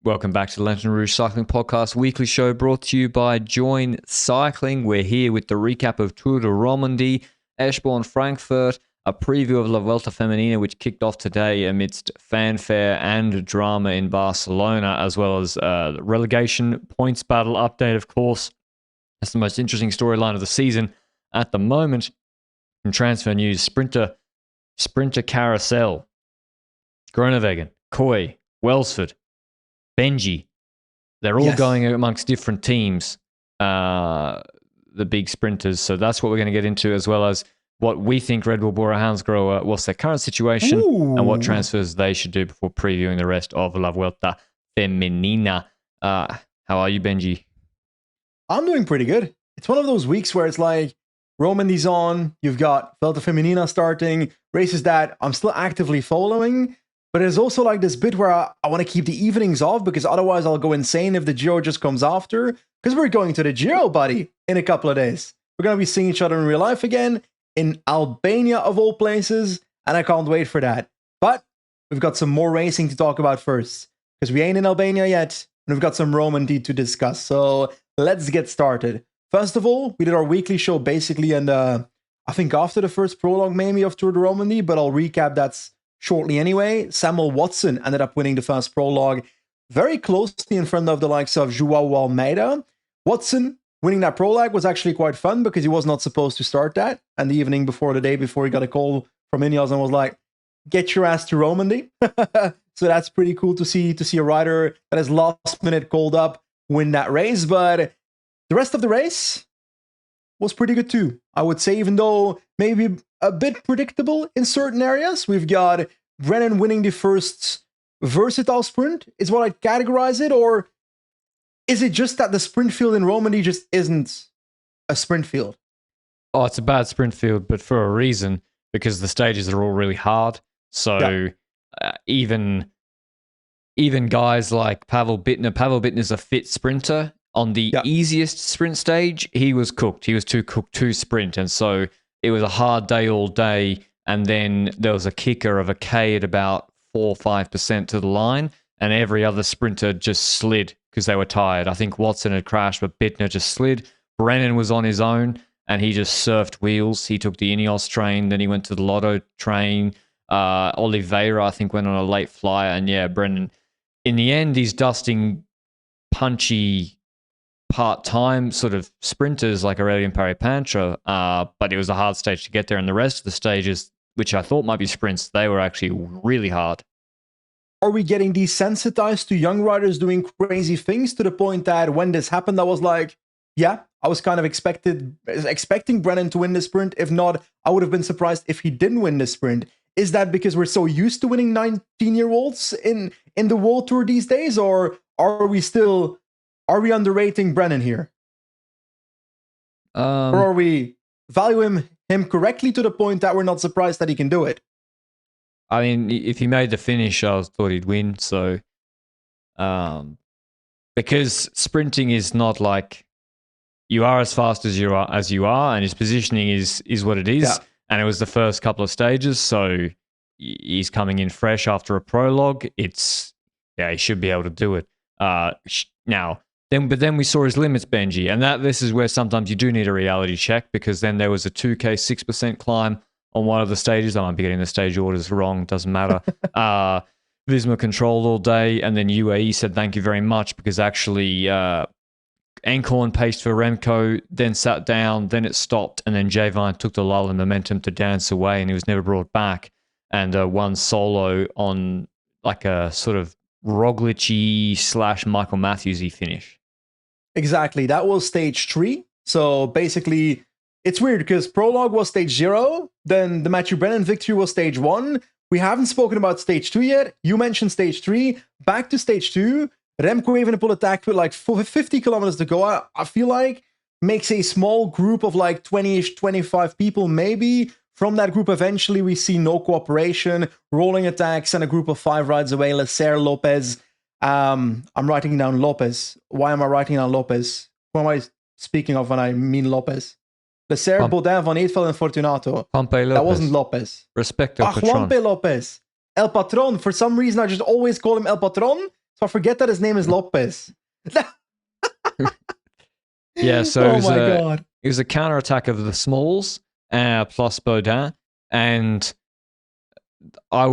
Welcome back to the Lanterne Rouge Cycling Podcast weekly show brought to you by Join Cycling. We're here with the recap of Tour de Romandie, Eschborn-Frankfurt, a preview of La Vuelta Femenina, which kicked off today amidst fanfare and drama in Barcelona, as well as the relegation points battle update, of course. That's the most interesting storyline of the season at the moment. From transfer news, Sprinter Carousel, Groenewegen, Kooi, Welsford, Benji, they're all going amongst different teams, the big sprinters. So that's what we're going to get into, as well as what we think RedBull-BORA-hansgrohe, what's their current situation, and what transfers they should do before previewing the rest of La Vuelta Femenina. How are you, Benji? I'm doing pretty good. It's one of those weeks where it's like Romandie's on, you've got Vuelta Femenina starting, races that I'm still actively following. But there's also like this bit where I want to keep the evenings off because otherwise I'll go insane if the Giro just comes after. Because we're going to the Giro, buddy, in a couple of days. We're going to be seeing each other in real life again in Albania, of all places. And I can't wait for that. But we've got some more racing to talk about first. Because we ain't in Albania yet. And we've got some Romandie to discuss. So let's get started. First of all, we did our weekly show basically. And I think after the first prologue maybe of Tour de Romandie. But I'll recap that's shortly anyway. Samuel Watson ended up winning the first prologue very closely in front of the likes of Joao Almeida. Watson winning that prologue was actually quite fun because he was not supposed to start that. And the evening before, the day before, he got a call from Ineos and was like, get your ass to Romandie. So that's pretty cool to see a rider that is last minute called up win that race. But the rest of the race was pretty good too, I would say, even though maybe a bit predictable in certain areas. We've got Brennan winning the first versatile sprint, is what I'd categorize it, or is it just that the sprint field in Romandie just isn't a sprint field? Oh, it's a bad sprint field, but for a reason, because the stages are all really hard. So even guys like Pavel Bittner's a fit sprinter. On the easiest sprint stage, he was cooked. He was too cooked to sprint, and so it was a hard day all day, and then there was a kicker of a K at about 4 or 5% to the line, and every other sprinter just slid because they were tired. I think Watson had crashed, but Bittner just slid. Brennan was on his own, and he just surfed wheels. He took the Ineos train, then he went to the Lotto train. Oliveira, I think, went on a late flyer, and Brennan, in the end, he's dusting punchy part-time sort of sprinters like Aurelien Paris-Pantra, but it was a hard stage to get there, and the rest of the stages, which I thought might be sprints, they were actually really hard. Are we getting desensitized to young riders doing crazy things to the point that when this happened, I was like, yeah, I was kind of expecting Brennan to win the sprint. If not, I would have been surprised if he didn't win the sprint. Is that because we're so used to winning 19-year-olds in the World Tour these days, or are we underrating Brennan here? Or are we valuing him correctly to the point that we're not surprised that he can do it? I mean, if he made the finish, I thought he'd win. So, because sprinting is not like you are as fast as you are, and his positioning is what it is. Yeah. And it was the first couple of stages, so he's coming in fresh after a prologue. He should be able to do it. Now. But then we saw his limits, Benji, and this is where sometimes you do need a reality check, because then there was a 2K 6% climb on one of the stages. I might be getting the stage orders wrong, doesn't matter. Visma controlled all day, and then UAE said thank you very much, because actually Ancorn paced for Remco, then sat down, then it stopped, and then Javine took the lull and momentum to dance away, and he was never brought back, and won solo on like a sort of Roglic-y / Michael Matthews-y finish. Exactly. That was stage 3. So basically, it's weird because prologue was stage 0. Then the Matthew Brennan victory was stage 1. We haven't spoken about stage 2 yet. You mentioned stage 3. Back to stage 2. Remco Evenepoel attacked with like 50 kilometers to go. I feel like makes a small group of like 20-ish, 25 people maybe. From that group, eventually we see no cooperation, rolling attacks, and a group of 5 rides away. Leclerc, Lopez. I'm writing down Lopez. Why am I writing down Lopez? Who am I speaking of when I mean Lopez? Leclerc, Baudin, Van Eetveld, and Fortunato. That wasn't Lopez. Respect El Patron. Juanpe Lopez. El Patron. For some reason, I just always call him El Patron. So I forget that his name is Lopez. Yeah, so oh my God. It was a counter-attack of the smalls plus Baudin, and I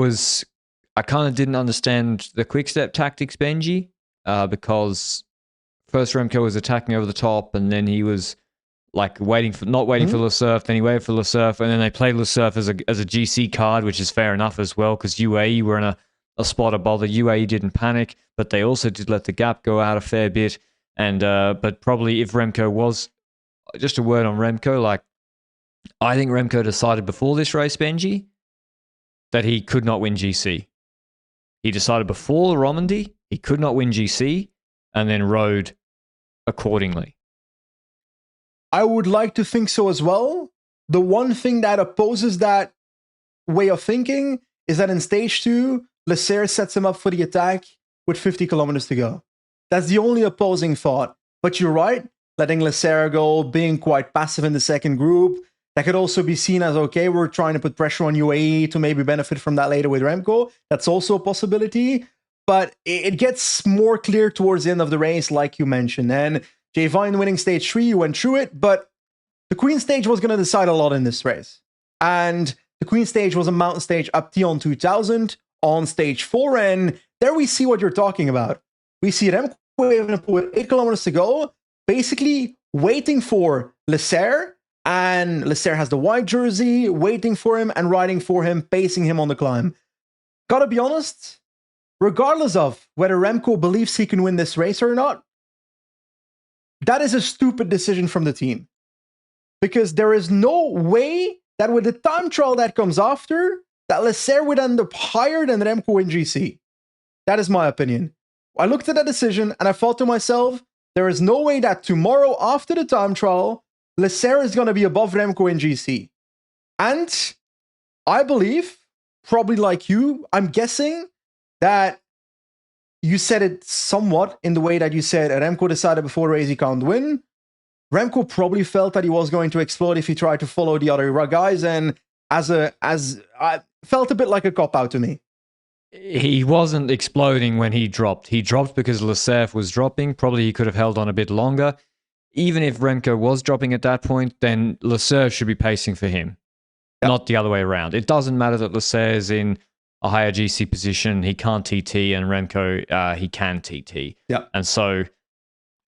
kind of didn't understand the quick-step tactics, Benji, because first Remco was attacking over the top, and then he was like not waiting for Le Cerf, then he waited for Le Cerf, and then they played Le Cerf as a GC card, which is fair enough as well, because UAE were in a spot of bother. UAE didn't panic, but they also did let the gap go out a fair bit, and but probably if Remco was, just a word on Remco, like I think Remco decided before this race, Benji, that he could not win GC. He decided before the Romandie he could not win GC, and then rode accordingly. I would like to think so as well. The one thing that opposes that way of thinking is that in stage 2, Le Cerf sets him up for the attack with 50 kilometers to go. That's the only opposing thought. But you're right, letting Le Cerf go, being quite passive in the second group, that could also be seen as, okay, we're trying to put pressure on UAE to maybe benefit from that later with Remco. That's also a possibility. But it gets more clear towards the end of the race, like you mentioned. And Jay Vine winning stage 3, you went through it, but the Queen stage was going to decide a lot in this race. And the Queen stage was a mountain stage up Tion 2000 on stage 4, and there we see what you're talking about. We see Remco Evenepoel with 8 kilometers to go, basically waiting for Le Cerf, and Le Cerf has the white jersey, waiting for him and riding for him, pacing him on the climb. Gotta be honest, regardless of whether Remco believes he can win this race or not, that is a stupid decision from the team. Because there is no way that with the time trial that comes after, that Le Cerf would end up higher than Remco in GC. That is my opinion. I looked at that decision and I thought to myself, there is no way that tomorrow after the time trial, Le Cerf is going to be above Remco in GC. And I believe, probably like you, I'm guessing that you said it somewhat in the way that you said Remco decided before the race he can't win. Remco probably felt that he was going to explode if he tried to follow the other guys, and I felt a bit like a cop-out to me. He wasn't exploding when he dropped. He dropped because Le Cerf was dropping. Probably he could have held on a bit longer. Even if Remco was dropping at that point, then Le Cerf should be pacing for him, not the other way around. It doesn't matter that Le Cerf is in a higher GC position. He can't TT, and Remco, he can TT. Yeah. And so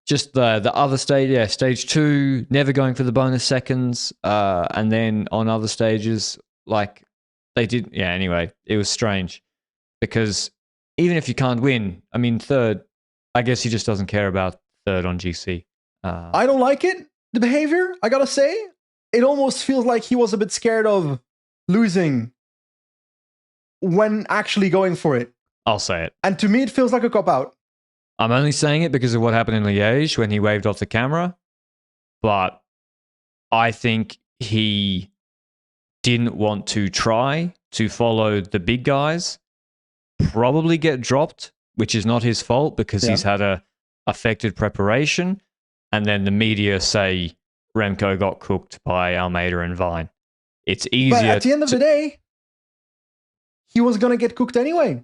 just the other stage, stage 2, never going for the bonus seconds. And then on other stages, like they did, anyway, it was strange. Because even if you can't win, I mean, third, I guess he just doesn't care about third on GC. I don't like it, the behavior, I gotta say. It almost feels like he was a bit scared of losing when actually going for it. I'll say it. And to me, it feels like a cop-out. I'm only saying it because of what happened in Liège when he waved off the camera. But I think he didn't want to try to follow the big guys, probably get dropped, which is not his fault because he's had a affected preparation. And then the media say Remco got cooked by Almeida and Vine. It's easier. But at the end of the day, he was going to get cooked anyway.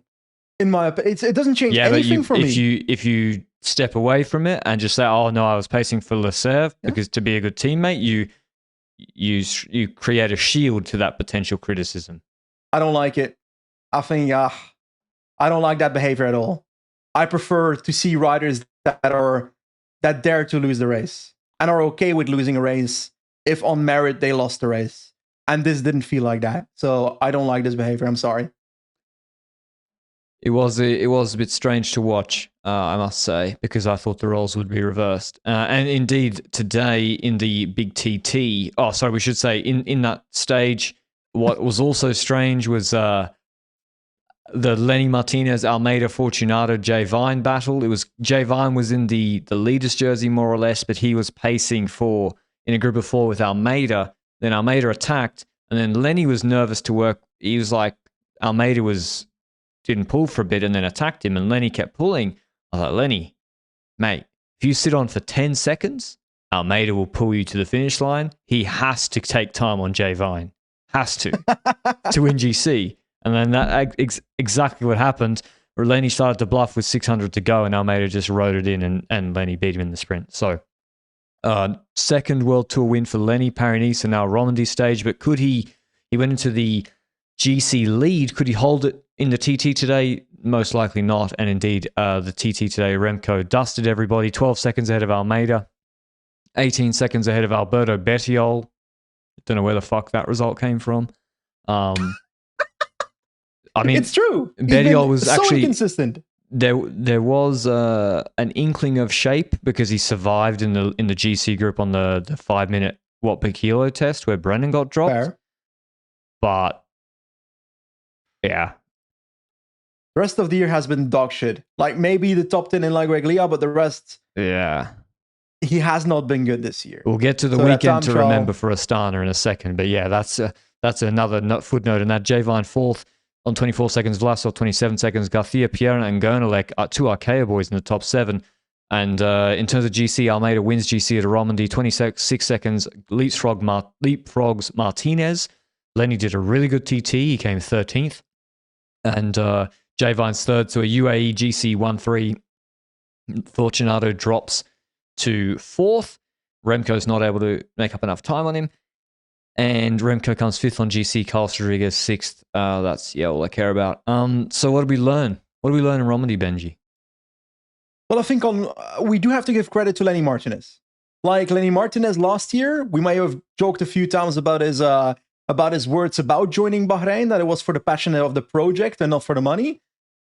In my opinion, it doesn't change anything for me. If you step away from it and just say, "Oh no, I was pacing for Le Cerf," because to be a good teammate, you create a shield to that potential criticism. I don't like it. I think I don't like that behavior at all. I prefer to see riders that dare to lose the race and are okay with losing a race if on merit they lost the race. And this didn't feel like that. So I don't like this behavior. I'm sorry. It was a bit strange to watch, I must say, because I thought the roles would be reversed. And indeed, today in the big TT, we should say in that stage, what was also strange was the Lenny Martinez, Almeida, Fortunato, Jay Vine battle. It was Jay Vine was in the leader's jersey more or less, but he was pacing in a group of 4 with Almeida. Then Almeida attacked, and then Lenny was nervous to work. He was like, Almeida didn't pull for a bit and then attacked him, and Lenny kept pulling. I was like, Lenny, mate, if you sit on for 10 seconds, Almeida will pull you to the finish line. He has to take time on Jay Vine. Has to win GC. And then that exactly what happened. Lenny started to bluff with 600 to go, and Almeida just rode it in, and Lenny beat him in the sprint. So, second World Tour win for Lenny, Paris-Nice, and now Romandie stage. But could he went into the GC lead. Could he hold it in the TT today? Most likely not. And indeed, the TT today, Remco dusted everybody. 12 seconds ahead of Almeida. 18 seconds ahead of Alberto Bettiol. Don't know where the fuck that result came from. I mean, it's true. Bettiol was so actually inconsistent. There was an inkling of shape because he survived in the GC group on the 5-minute watt per kilo test where Brennan got dropped. Fair. But yeah, the rest of the year has been dog shit. Like maybe the top 10 in La Greglia, but the rest, yeah, he has not been good this year. We'll get to the weekend to remember for Astana in a second. But yeah, that's another footnote in that. J-Vine fourth on 24 seconds, Vlasov 27 seconds, Garcia, Pierre, and Gernelek are two Arkea boys in the top 7. And in terms of GC, Almeida wins GC at a Romandie, 26 seconds, leapfrogs Martinez. Lenny did a really good TT. He came 13th. And J-Vine's third, so a UAE GC 1-3. Fortunato drops to 4th. Remco's not able to make up enough time on him. And Remco comes 5th on GC, Carlos Rodriguez 6th. That's all I care about. So what did we learn? What did we learn in Romandie, Benji? Well, I think we do have to give credit to Lenny Martinez. Like Lenny Martinez last year, we may have joked a few times about his words about joining Bahrain, that it was for the passion of the project and not for the money.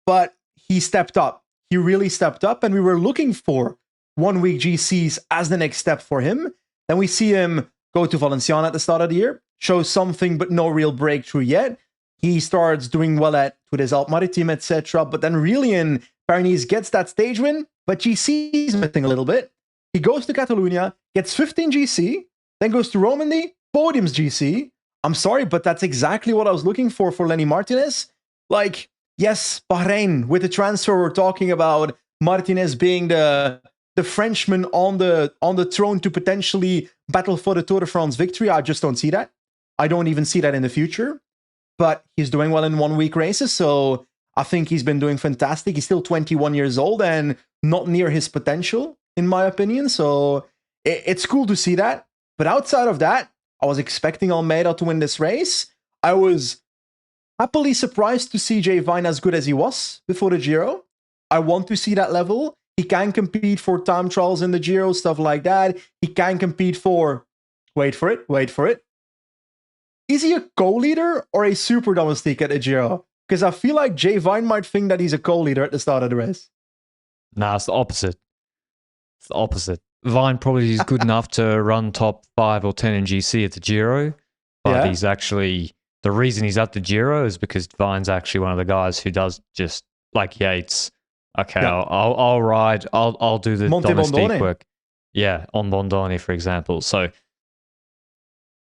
But he stepped up. He really stepped up, and we were looking for 1 week GCs as the next step for him. Then we see him go to Valenciennes at the start of the year, show something but no real breakthrough yet. He starts doing well with his Alpes Maritimes, etc. But then really in Paris gets that stage win, but GC is missing a little bit. He goes to Catalonia, gets 15 GC, then goes to Romandie, podiums GC. I'm sorry, but that's exactly what I was looking for Lenny Martinez. Like, yes, Bahrain, with the transfer, we're talking about Martinez being the Frenchman on the throne to potentially battle for the Tour de France victory. I just don't see that. I don't even see that in the future. But he's doing well in 1 week races, so I think he's been doing fantastic. He's still 21 years old and not near his potential, in my opinion. So it's cool to see that. But outside of that, I was expecting Almeida to win this race. I was happily surprised to see J-Vine as good as he was before the Giro. I want to see that level. He can compete for time trials in the Giro, stuff like that. He can compete for, wait for it. Is he a co-leader or a super domestique at the Giro? Because I feel like J-Vine might think that he's a co-leader at the start of the race. Nah, it's the opposite. Vine probably is good enough to run top 5 or 10 in GC at the Giro, but he's actually, the reason he's at the Giro is because Vine's actually one of the guys who does just like Yates. Okay, yeah. I'll ride. I'll do the domestique work. Yeah, on Bondone, for example. So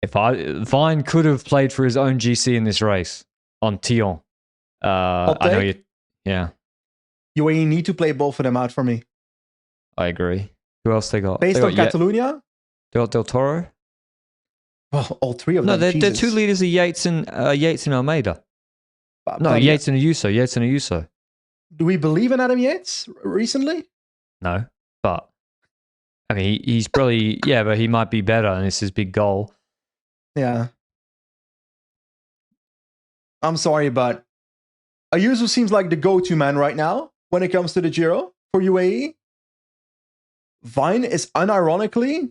if Vine could have played for his own GC in this race on Tion. I know you. Yeah. You need to play both of them out for me. I agree. Who else they got? Based on Catalonia? They got Del Toro. Well, all three of them. No, they're two leaders of Yates and Almeida. Yates and Ayuso. Do we believe in Adam Yates recently? No, but I mean, he's probably, but he might be better, and it's his big goal. Yeah. I'm sorry, but Ayuso seems like the go-to man right now when it comes to the Giro for UAE. Vine is unironically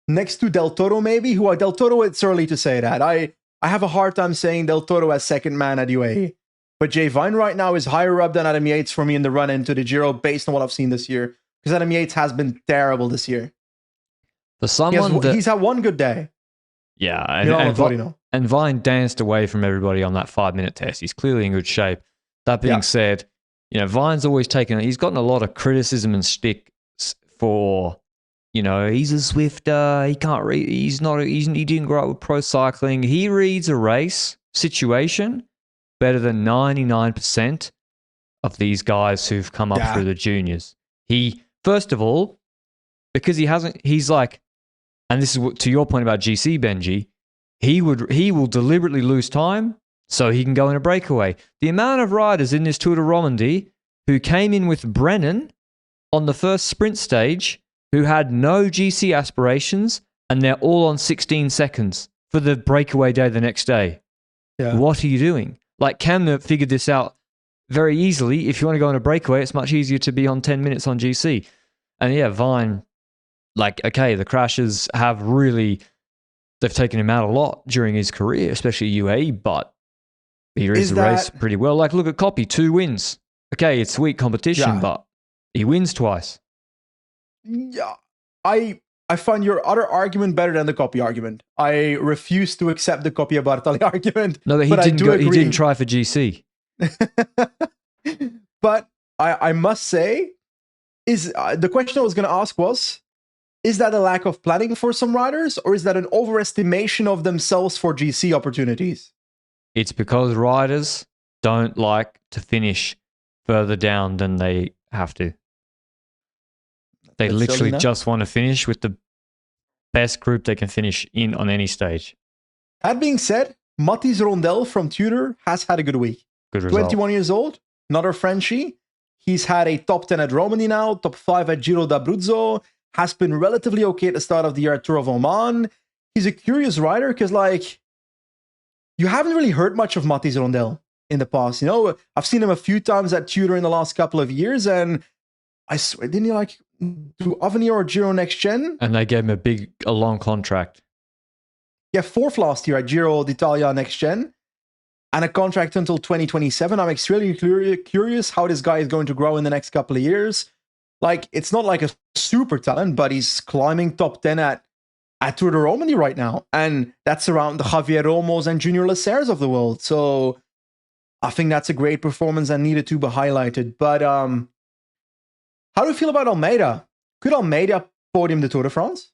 next to Del Toro, maybe. Del Toro, it's early to say that. I have a hard time saying Del Toro as second man at UAE. But Jay Vine right now is higher up than Adam Yates for me in the run into the Giro based on what I've seen this year. Because Adam Yates has been terrible this year. For someone he's had one good day. Yeah, and Vine danced away from everybody on that 5-minute test. He's clearly in good shape. That being said, Vine's always he's gotten a lot of criticism and stick for, he's a Swifter, he can't read, he didn't grow up with pro cycling. He reads a race situation better than 99% of these guys who've come up through the juniors. He, first of all, because he's like, and this is to your point about GC, Benji, he will deliberately lose time so he can go in a breakaway. The amount of riders in this Tour de Romandie who came in with Brennan on the first sprint stage, who had no GC aspirations, and they're all on 16 seconds for the breakaway day the next day. Yeah. What are you doing? Like, Camner figured this out very easily. If you want to go on a breakaway, it's much easier to be on 10 minutes on GC. And yeah, Vine, like, okay, the crashes have really, they've taken him out a lot during his career, especially UAE, but he reads the race pretty well. Like, look at Copy, 2 wins. Okay, it's weak competition, but he wins twice. Yeah, I find your other argument better than the Copy argument. I refuse to accept the Coppi Bartali argument. No, but he didn't try for GC. But I must say, is the question I was going to ask was, is that a lack of planning for some riders, or is that an overestimation of themselves for GC opportunities? It's because riders don't like to finish further down than they have to. They literally just want to finish with the best group they can finish in on any stage. That being said, Matthijs Rondel from Tudor has had a good week. Good result. 21 years old, another Frenchie. He's had a top 10 at Romandie now, top 5 at Giro d'Abruzzo, has been relatively okay at the start of the year at Tour of Oman. He's a curious rider because, like, you haven't really heard much of Matthijs Rondel in the past. You know, I've seen him a few times at Tudor in the last couple of years, and I swear, didn't he like do Avenir or Giro Next Gen? And they gave him a long contract. Yeah, 4th last year at Giro d'Italia Next Gen, and a contract until 2027. I'm extremely curious how this guy is going to grow in the next couple of years. Like, it's not like a super talent, but he's climbing top 10 at Tour de Romandie right now. And that's around the Javier Romos and Junior Lecers of the world. So I think that's a great performance and needed to be highlighted. But how do you feel about Almeida? Could Almeida podium the Tour de France?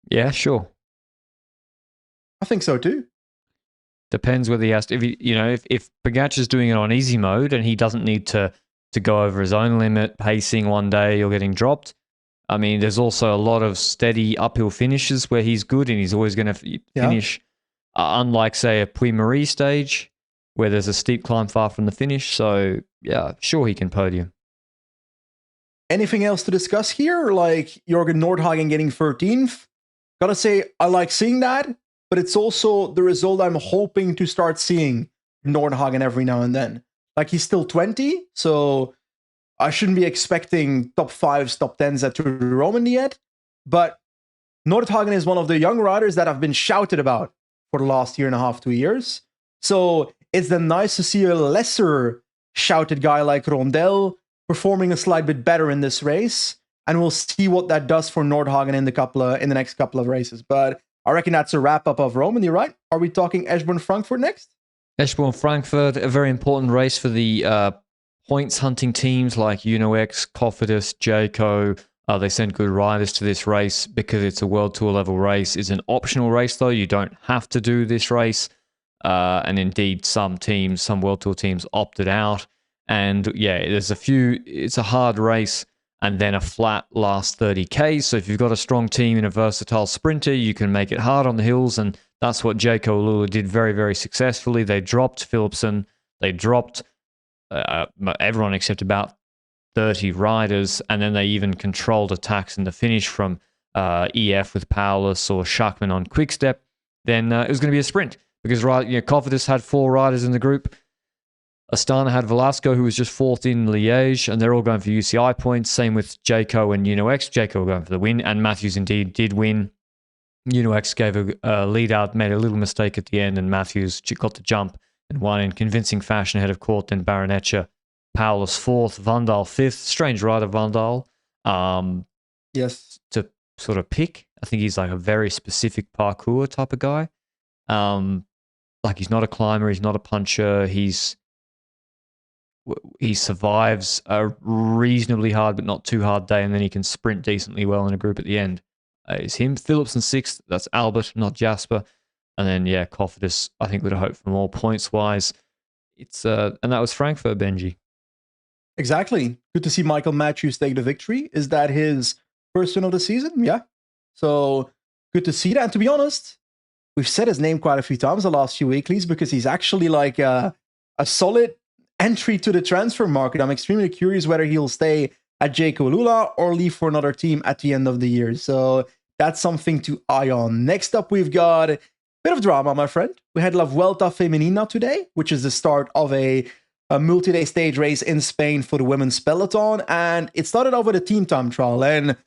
Yeah, sure. I think so too. Depends whether he has to. If Pogacar's doing it on easy mode and he doesn't need to go over his own limit, pacing one day or getting dropped. I mean, there's also a lot of steady uphill finishes where he's good and he's always going to finish. Unlike, say, a Puy-Marie stage where there's a steep climb far from the finish. So, yeah, sure, he can podium. Anything else to discuss here? Like Jorgen Nordhagen getting 13th? Gotta say, I like seeing that, but it's also the result I'm hoping to start seeing Nordhagen every now and then. Like, he's still 20, so I shouldn't be expecting top 5s, top 10s at Tour de Romandie yet. But Nordhagen is one of the young riders that have been shouted about for the last year and a half, 2 years. So it's then nice to see a lesser shouted guy like Rondel performing a slight bit better in this race. And we'll see what that does for Nordhagen in the next couple of races. But I reckon that's a wrap-up of Romandie, right? Are we talking Eschborn-Frankfurt next? Eschborn-Frankfurt, a very important race for the points hunting teams like UnoX, Cofidis, Jayco. They send good riders to this race because it's a World Tour level race. It's an optional race though. You don't have to do this race. And indeed, some World Tour teams opted out. And yeah, it's a hard race and then a flat last 30K. So if you've got a strong team and a versatile sprinter, you can make it hard on the hills. And that's what Jayco Alula did very, very successfully. They dropped Philipsen. They dropped everyone except about 30 riders. And then they even controlled attacks in the finish from EF with Paulus or Schachmann on Quickstep. Then it was going to be a sprint because Cofidis had 4 riders in the group. Astana had Velasco, who was just 4th in Liège, and they're all going for UCI points. Same with Jayco and UnoX. Jayco going for the win, and Matthews indeed did win. UnoX gave a lead out, made a little mistake at the end, and Matthews got the jump and won in convincing fashion ahead of Court, then Baronetcha. Paulus 4th, Vandal 5th. Strange rider, Vandal. Yes. To sort of pick. I think he's like a very specific parkour type of guy. Like, he's not a climber, he's not a puncher, he survives a reasonably hard but not too hard day, and then he can sprint decently well in a group at the end. It's him. Philipsen 6th. That's Albert, not Jasper. And then, yeah, Cofidis, I think, would have hoped for more points-wise. And that was Frankfurt, Benji. Exactly. Good to see Michael Matthews take the victory. Is that his first win of the season? Yeah. So, good to see that. And to be honest, we've said his name quite a few times the last few weeklies because he's actually like a solid entry to the transfer market. I'm extremely curious whether he'll stay at Jayco Lula or leave for another team at the end of the year. So that's something to eye on. Next up, we've got a bit of drama, my friend. We had La Vuelta Femenina today, which is the start of a multi-day stage race in Spain for the women's peloton. And it started off with a team time trial. And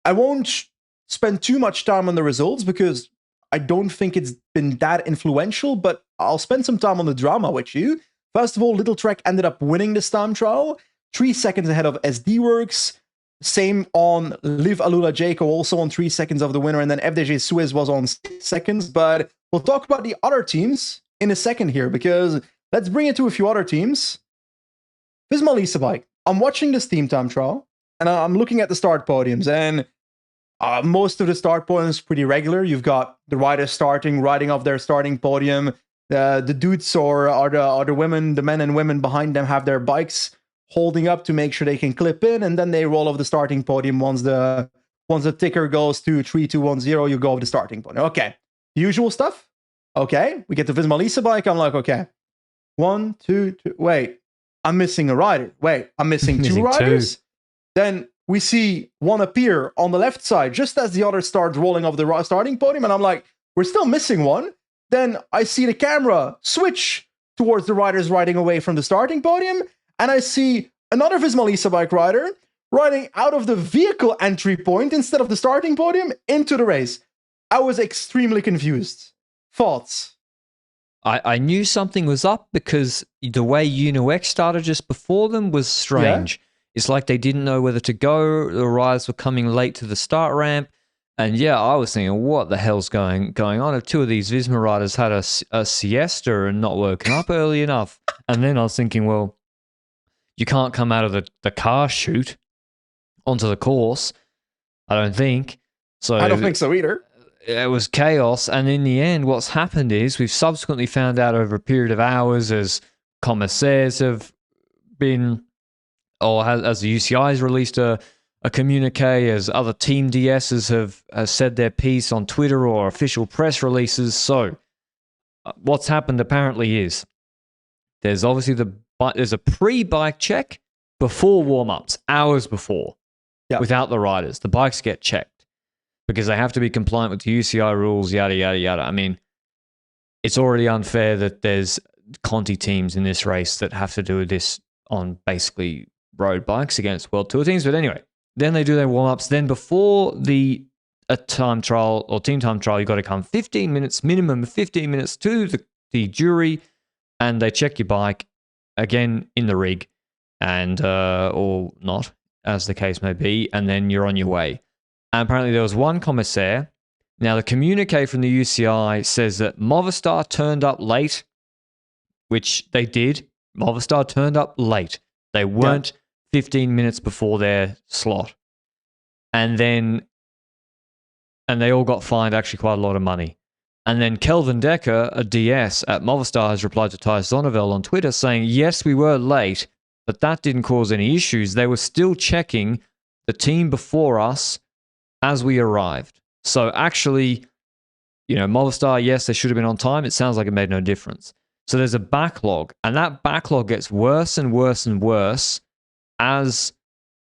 I won't spend too much time on the results because I don't think it's been that influential, but I'll spend some time on the drama with you. First of all, Little Trek ended up winning this time trial, 3 seconds ahead of SD Works. Same on Liv Alula Jayco, also on 3 seconds of the winner, and then FDJ Suez was on 6 seconds. But we'll talk about the other teams in a second here, because let's bring it to a few other teams. Visma Lease Bike. I'm watching this team time trial, and I'm looking at the start podiums, and most of the start podiums pretty regular. You've got the riders riding off their starting podium. The dudes or the women, the men and women behind them have their bikes holding up to make sure they can clip in, and then they roll off the starting podium once the ticker goes to 3, 2, 1, 0. You go off the starting podium. Okay, the usual stuff. Okay, we get the Visma Lease bike. I'm like, okay, 1, 2, 2. Wait, I'm missing a rider. Wait, I'm missing two riders. Then we see one appear on the left side just as the other starts rolling off the starting podium, and I'm like, we're still missing one. Then I see the camera switch towards the riders riding away from the starting podium, and I see another Visma Lease bike rider riding out of the vehicle entry point instead of the starting podium into the race. I was extremely confused. Thoughts? I knew something was up because the way UNOX started just before them was strange. Yeah. It's like they didn't know whether to go. The riders were coming late to the start ramp. And yeah, I was thinking, what the hell's going on? If 2 of these Visma riders had a siesta and not woken up early enough. And then I was thinking, well, you can't come out of the car chute onto the course, I don't think. So I don't think so either. It was chaos. And in the end, what's happened is we've subsequently found out over a period of hours as commissaires have been, or as the UCI has released a communique, as other Team DSs have said their piece on Twitter or official press releases. So what's happened apparently is there's obviously there's a pre-bike check before warm-ups, hours before, without the riders. The bikes get checked because they have to be compliant with the UCI rules, yada, yada, yada. I mean, it's already unfair that there's Conti teams in this race that have to do this on basically road bikes against World Tour teams. But anyway, then they do their warm-ups. Then before a time trial or team time trial, you've got to come 15 minutes, minimum of 15 minutes to the jury, and they check your bike again in the rig, and or not, as the case may be, and then you're on your way. And apparently there was one commissaire. Now, the communique from the UCI says that Movistar turned up late, which they did. Movistar turned up late. They weren't 15 minutes before their slot. And they all got fined actually quite a lot of money. And then Kelvin Decker, a DS at Movistar, has replied to Thijs Zonneveld on Twitter saying, yes, we were late, but that didn't cause any issues. They were still checking the team before us as we arrived. So actually, Movistar, yes, they should have been on time. It sounds like it made no difference. So there's a backlog, and that backlog gets worse and worse and worse as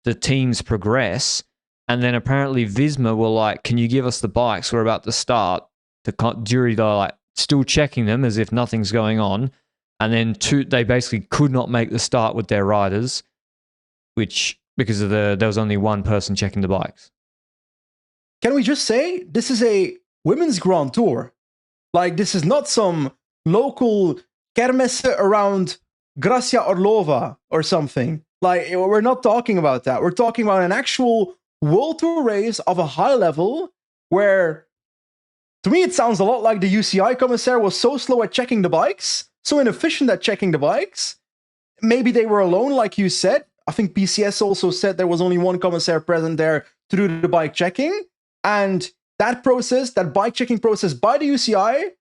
the teams progress. And then apparently Visma were like, can you give us the bikes? We're about to start. The jury, they're like still checking them as if nothing's going on. And then they basically could not make the start with their riders, because of there was only one person checking the bikes. Can we just say this is a women's Grand Tour? Like, this is not some local kermesse around Gracia Orlova or something. Like, we're not talking about that. We're talking about an actual World Tour race of a high level where, to me, it sounds a lot like the UCI commissaire was so slow at checking the bikes, so inefficient at checking the bikes. Maybe they were alone, like you said. I think PCS also said there was only one commissaire present there to do the bike checking. And that process, that bike checking process by the UCI,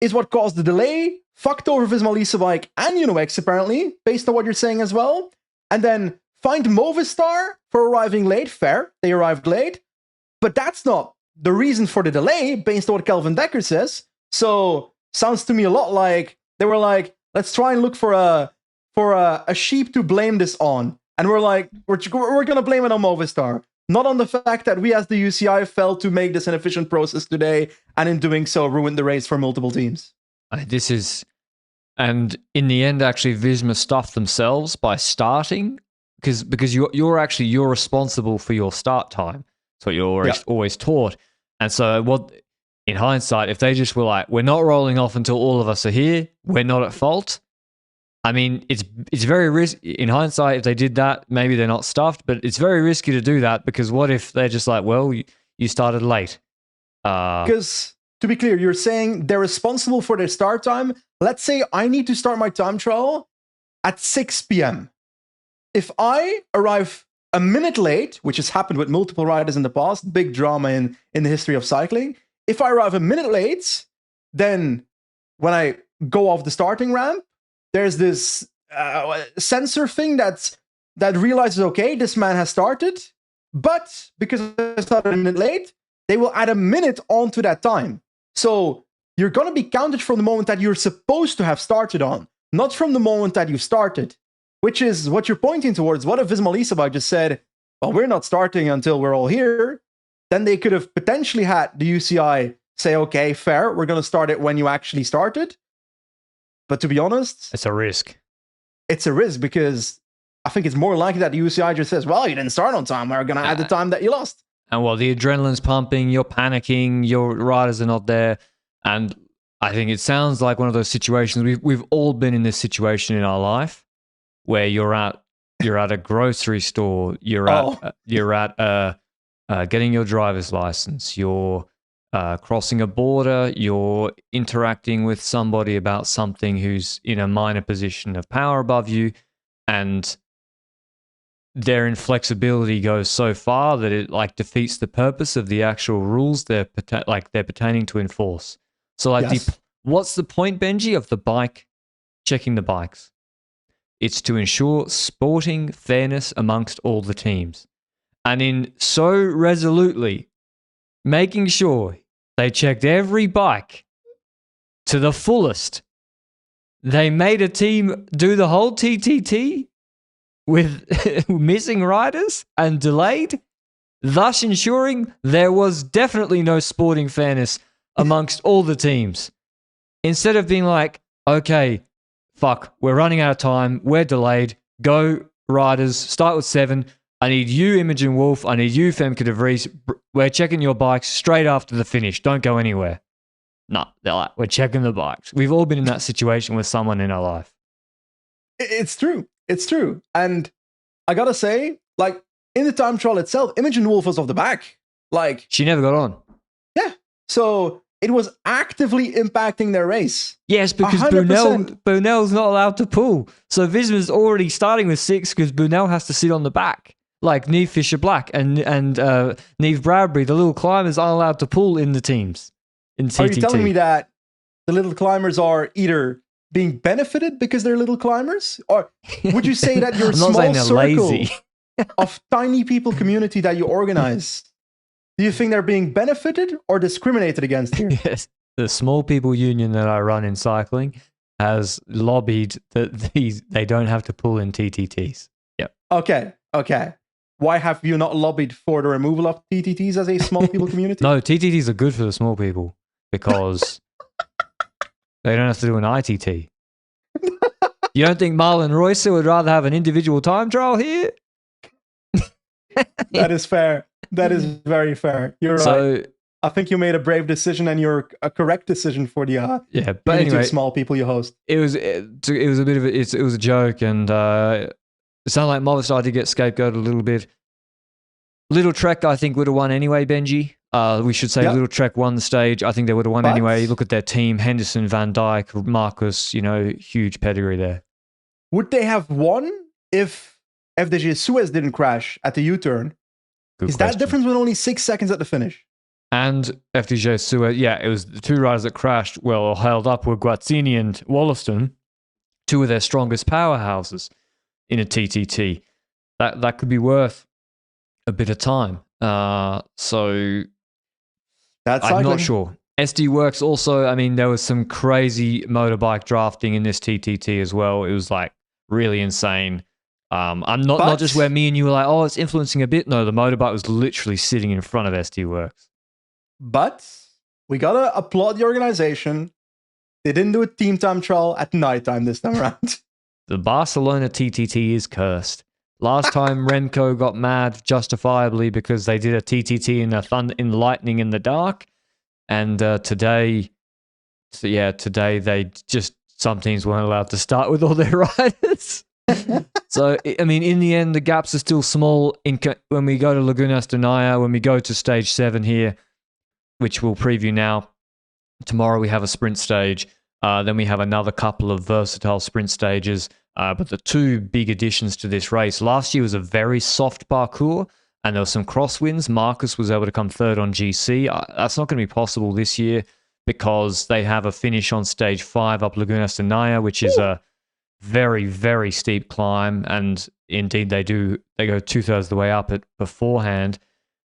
is what caused the delay, fucked over Visma Lease Bike and UNOX, apparently, based on what you're saying as well. And then fined Movistar for arriving late. Fair, they arrived late. But that's not the reason for the delay, based on what Kelvin Decker says. So, sounds to me a lot like they were like, let's try and look for a for a sheep to blame this on. And we're like, we're going to blame it on Movistar. Not on the fact that we as the UCI failed to make this an efficient process today, and in doing so ruined the race for multiple teams. And in the end, actually, Visma stuffed themselves by starting because you're responsible for your start time. That's what you're always taught. And so in hindsight, if they just were like, we're not rolling off until all of us are here, we're not at fault. I mean, it's very risky. In hindsight, if they did that, maybe they're not stuffed, but it's very risky to do that because what if they're just like, well, you started late? Because, to be clear, you're saying they're responsible for their start time. Let's say I need to start my time trial at 6 p.m. If I arrive a minute late, which has happened with multiple riders in the past, big drama in the history of cycling. If I arrive a minute late, then when I go off the starting ramp, there's this sensor thing that realizes, okay, this man has started, but because I started a minute late, they will add a minute onto that time. So you're going to be counted from the moment that you're supposed to have started on, not from the moment that you started, which is what you're pointing towards. What if Visma Leasebike just said, well, we're not starting until we're all here? Then they could have potentially had the UCI say, okay, fair, we're going to start it when you actually started. But to be honest, it's a risk. It's a risk because I think it's more likely that the UCI just says, well, you didn't start on time. We're going to add the time that you lost. And well, the adrenaline's pumping, you're panicking, your riders are not there. And I think it sounds like one of those situations, we've all been in this situation in our life where you're at a grocery store, you're at getting your driver's license, you're crossing a border, you're interacting with somebody about something who's in a minor position of power above you, and their inflexibility goes so far that it like defeats the purpose of the actual rules they're pertaining to enforce. So like, what's the point, Benji, of the bike checking the bikes? It's to ensure sporting fairness amongst all the teams, and in so resolutely making sure they checked every bike to the fullest, they made a team do the whole TTT with missing riders and delayed, thus ensuring there was definitely no sporting fairness amongst all the teams. Instead of being like, okay, fuck, we're running out of time, we're delayed, go riders, start with 7, I need you, Imogen Wolf, I need you, Femke de Vries, we're checking your bikes straight after the finish, don't go anywhere. No, they're like, we're checking the bikes. We've all been in that situation with someone in our life. It's true. It's true. And I gotta say, like, in the time trial itself, Imogen Wolf was off the back. Like, she never got on. Yeah. So it was actively impacting their race. Yes, because Brunel's not allowed to pull. So Visma's already starting with 6 because Brunel has to sit on the back. Like Niamh Fisher-Black and Niamh Bradbury, the little climbers aren't allowed to pull in the teams. In TTT. Are you telling me that the little climbers are either being benefited because they're little climbers? Or would you say that your small circle lazy. Of tiny people community that you organize, do you think they're being benefited or discriminated against here? Yes. The small people union that I run in cycling has lobbied that they don't have to pull in TTTs. Yep. Okay. Why have you not lobbied for the removal of TTTs as a small people community? No, TTTs are good for the small people because they don't have to do an ITT. You don't think Marlon Royce would rather have an individual time trial here? That is fair. That is very fair. You're right. I think you made a brave decision, and you're a correct decision for the but anyway, small people you host. It was a bit of it was a joke, and it sounded like Movistar did get scapegoated a little bit. Little Trek, I think, would have won anyway, Benji. We should say Little Trek won the stage. I think they would have won anyway. Look at their team: Henderson, Van Dijk, Marcus. Huge pedigree there. Would they have won if FDG Suez didn't crash at the U-turn? Is that difference with only 6 seconds at the finish? And FDJ Suez, it was the two riders that crashed, held up were Guazzini and Wollaston, two of their strongest powerhouses in a TTT. That could be worth a bit of time. So that's I'm not sure. SD Works also, there was some crazy motorbike drafting in this TTT as well. It was like really insane. I'm not just where me and you were like, oh, it's influencing a bit. No, the motorbike was literally sitting in front of SD Works. But we gotta applaud the organization. They didn't do a team time trial at nighttime this time around. The Barcelona TTT is cursed. Last time Remco got mad justifiably because they did a TTT in lightning in the dark, and today they just, some teams weren't allowed to start with all their riders. So I mean, in the end, the gaps are still small. When we go to Laguna Astana, when we go to stage 7 here, which we'll preview now. Tomorrow we have a sprint stage. Then we have another couple of versatile sprint stages. But the two big additions to this race, last year was a very soft parcours, and there were some crosswinds. Marcus was able to come third on GC. That's not going to be possible this year because they have a finish on stage 5 up Laguna Astana, which is a very, very steep climb. And indeed, they go 2/3 of the way up it beforehand.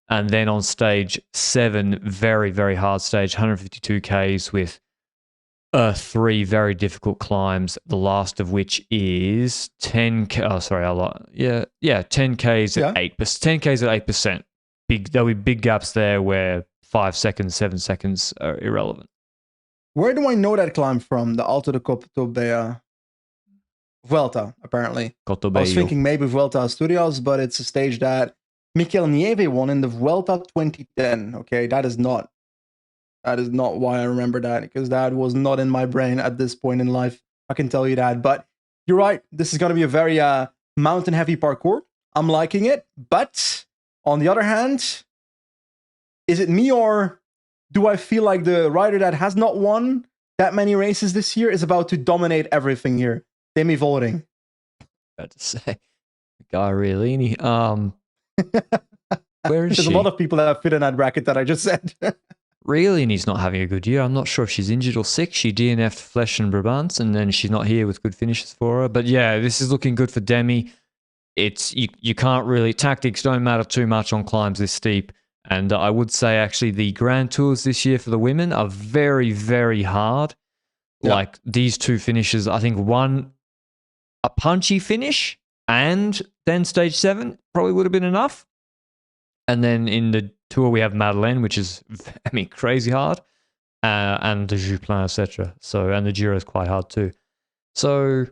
And then on stage 7, very, very hard stage, 152 Ks with 3 very difficult climbs, the last of which is 10K. Oh, sorry, a lot. Yeah, 10Ks at 8%. 10Ks at 8%. There'll be big gaps there where 5 seconds, 7 seconds are irrelevant. Where do I know that climb from? The Alto de Cotobea Vuelta, apparently. I was thinking maybe Vuelta Asturias, but it's a stage that Mikel Nieve won in the Vuelta 2010. Okay, that is not why I remember that, because that was not in my brain at this point in life. I can tell you that. But you're right. This is going to be a very mountain-heavy parcours. I'm liking it. But on the other hand, is it me, or do I feel like the rider that has not won that many races this year is about to dominate everything here? Demi Vollering. About to say, Guy Riolini. Where is There's she? a lot of people that fit in that bracket that I just said. Riolini's not having a good year. I'm not sure if she's injured or sick. She DNF'd Flesch and Brabant, and then she's not here with good finishes for her. But yeah, this is looking good for Demi. It's you can't really, tactics don't matter too much on climbs this steep. And I would say actually the Grand Tours this year for the women are very, very hard. Yep. Like these two finishes, I think a punchy finish and then stage 7 probably would have been enough. And then in the Tour we have Madeleine, which is, I mean, crazy hard, and the Juplin, etc. So, and the Giro is quite hard too. So,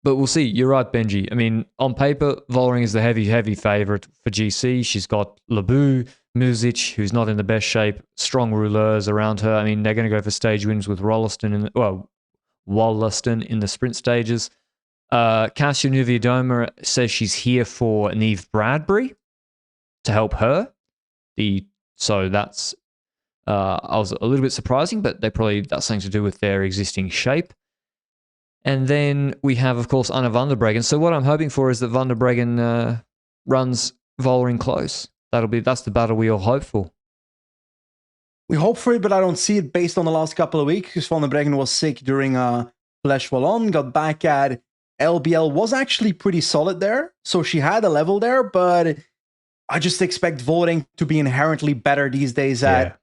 but we'll see. You're right, Benji. I mean, on paper, Vollering is the heavy favorite for GC. She's got Lebu, Muzic, who's not in the best shape, strong rouleurs around her. I mean, they're going to go for stage wins with Wollaston in the sprint stages. Kasia Niewiadoma says she's here for Neve Bradbury to help her. So that's I was a little bit surprising, but that's something to do with their existing shape. And then we have, of course, Anna van der Breggen. So what I'm hoping for is that van der Breggen runs Vollering close. That's the battle we all hope for. We hope for it, but I don't see it based on the last couple of weeks, because van der Breggen was sick during Flèche Wallonne, got back at LBL, was actually pretty solid there. So she had a level there, but I just expect Vollering to be inherently better these days at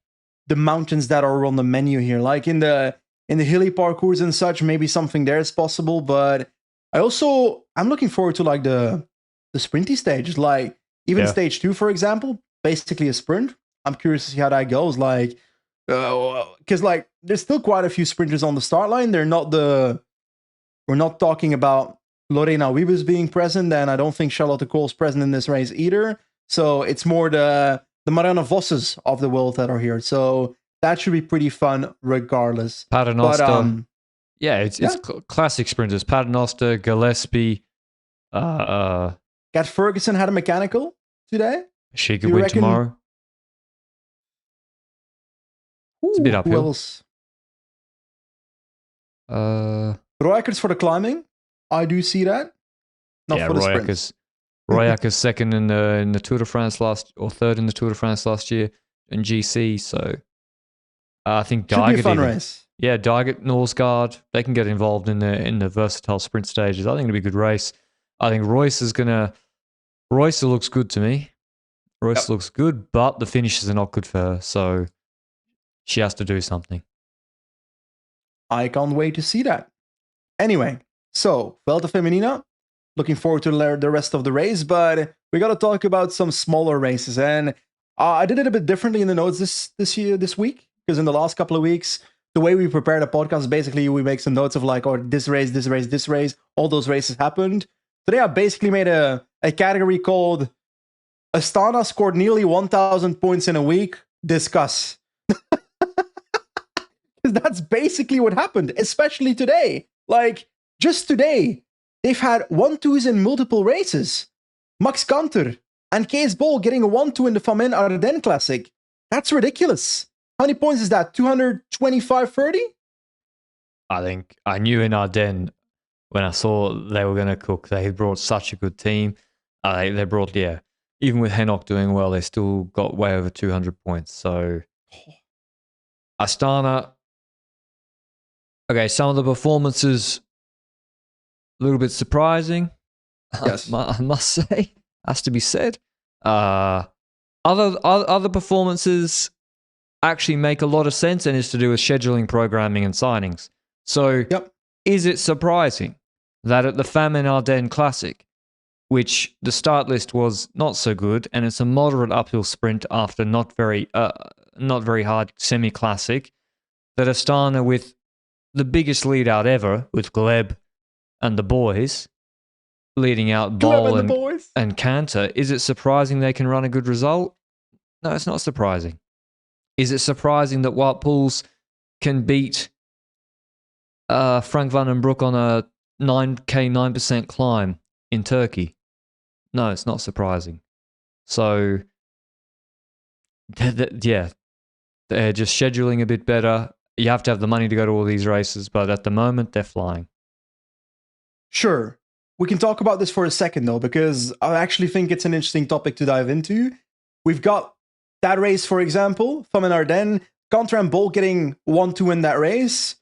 the mountains that are on the menu here. Like in the hilly parcours and such, maybe something there is possible. But I'm looking forward to like the sprinty stages, like even stage 2, for example, basically a sprint. I'm curious to see how that goes. Like, because like there's still quite a few sprinters on the start line. We're not talking about Lorena Wiebes being present, and I don't think Charlotte Kool's present in this race either. So it's more the Marianne Vosses of the world that are here. So that should be pretty fun regardless. Paternoster. It's classic sprinters. Paternoster, Gillespie. Kat Ferguson had a mechanical today. She could win tomorrow. It's a bit uphill. Who else? Royakkers for the climbing. I do see that. Not for the sprint. Royakkers second in the Tour de France third in the Tour de France last year in GC. So I think Dygert should be a fun race. Yeah, Dygert, Norsgaard, they can get involved in the versatile sprint stages. I think it'll be a good race. I think Royce looks good to me. Royce looks good, but the finishes are not good for her. So she has to do something. I can't wait to see that. Anyway, So, Vuelta Femenina, looking forward to the rest of the race, but we got to talk about some smaller races. And I did it a bit differently in the notes this week, because in the last couple of weeks, the way we prepare the podcast, basically we make some notes of like, oh, this race, all those races happened. Today I basically made a category called Astana scored nearly 1,000 points in a week. Discuss. That's basically what happened, especially today. Like, just today, they've had 1-2s in multiple races. Max Kanter and Kees Bol getting a 1-2 in the Feminin Ardennes Classic. That's ridiculous. How many points is that? 225-30? I think I knew in Ardennes when I saw they were going to cook. They brought such a good team. They brought, even with Henok doing well, they still got way over 200 points. So, Astana, okay, some of the performances, a little bit surprising. Yes. I must say, has to be said. Other performances actually make a lot of sense and is to do with scheduling, programming, and signings. So, Is it surprising that at the Feminin Ardennes Classic, which the start list was not so good, and it's a moderate uphill sprint after not very hard semi-classic, that Astana with the biggest lead out ever with Gleb and the boys leading out Bol and Kanter, is it surprising they can run a good result? No, it's not surprising. Is it surprising that Wout Poels can beat Frank van den Broek on a 9% climb in Turkey? No, it's not surprising. So, they're just scheduling a bit better. You have to have the money to go to all these races, but at the moment, they're flying. Sure. We can talk about this for a second, though, because I actually think it's an interesting topic to dive into. We've got that race, for example, Feminin Ardennes, Kanter and Bol getting 1-2 in that race.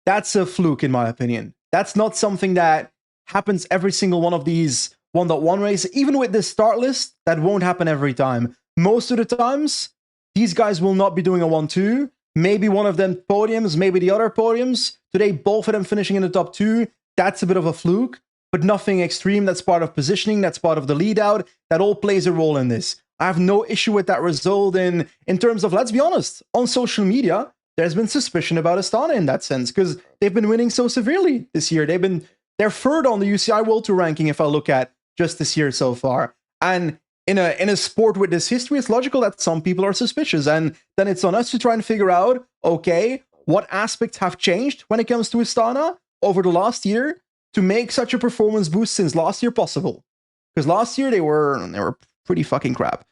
That's a fluke, in my opinion. That's not something that happens every single one of these 1.1 races. Even with this start list, that won't happen every time. Most of the times, these guys will not be doing a 1-2. Maybe one of them podiums, maybe the other podiums. Today, both of them finishing in the top 2. That's a bit of a fluke, but nothing extreme. That's part of positioning. That's part of the lead out. That all plays a role in this. I have no issue with that result in terms of, let's be honest, on social media, there's been suspicion about Astana in that sense because they've been winning so severely this year. They're third on the UCI World Tour ranking if I look at just this year so far. And in a sport with this history, it's logical that some people are suspicious. And then it's on us to try and figure out, okay, what aspects have changed when it comes to Astana over the last year to make such a performance boost since last year possible. Because last year they were pretty fucking crap.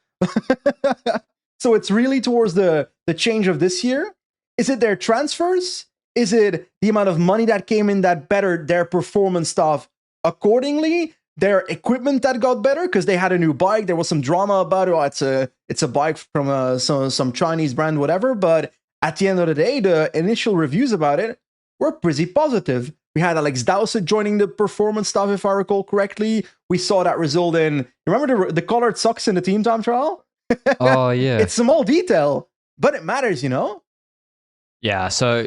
So it's really towards the change of this year. Is it their transfers? Is it the amount of money that came in that bettered their performance stuff accordingly? Their equipment that got better because they had a new bike. There was some drama about it. Oh, it's a bike from some Chinese brand, whatever. But at the end of the day, the initial reviews about it were pretty positive. We had Alex Dowsett joining the performance stuff, if I recall correctly. We saw that result in, remember the colored socks in the team time trial? Oh, yeah. It's small detail, but it matters, you know? Yeah, so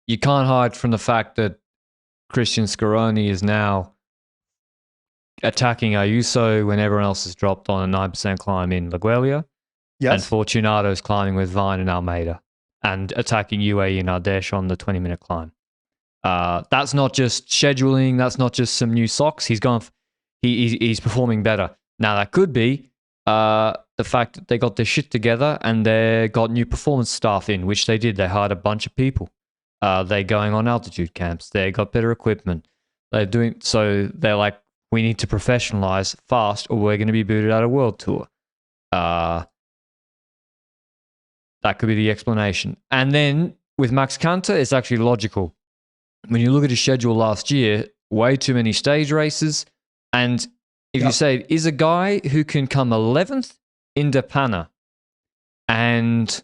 you can't hide from the fact that Christian Scaroni is now attacking Ayuso when everyone else has dropped on a 9% climb in Laguelia. Yes. And Fortunato's climbing with Vine and Almeida and attacking UAE and Ardèche on the 20-minute climb. That's not just scheduling. That's not just some new socks. He's performing better. Now, that could be the fact that they got their shit together and they got new performance staff in, which they did. They hired a bunch of people. They're going on altitude camps. They got better equipment. They're like, we need to professionalize fast or we're going to be booted out of World Tour. That could be the explanation. And then with Max Kanter, it's actually logical. When you look at his schedule last year, way too many stage races. And if you say, is a guy who can come 11th in Depana and,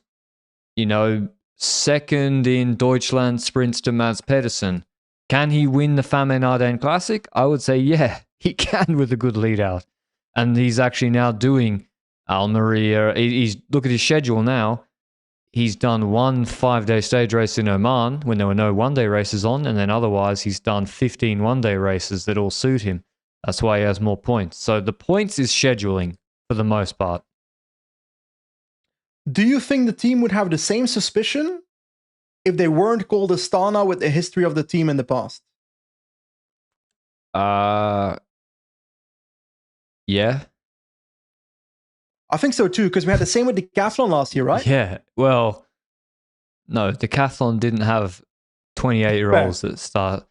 second in Deutschland sprints to Mads Pedersen, can he win the Feminin Ardennes Classic? I would say, yeah, he can with a good lead out. And he's actually now doing Almeria. Look at his schedule now. he's done one 5-day stage race in Oman when there were no one-day races on, and then otherwise he's done 15 one-day races that all suit him. That's why he has more points. So the points is scheduling for the most part. Do you think the team would have the same suspicion if they weren't called Astana with the history of the team in the past? Yeah. I think so too, because we had the same with Decathlon last year, right? Yeah. Well, no, Decathlon didn't have 28-year-olds that start.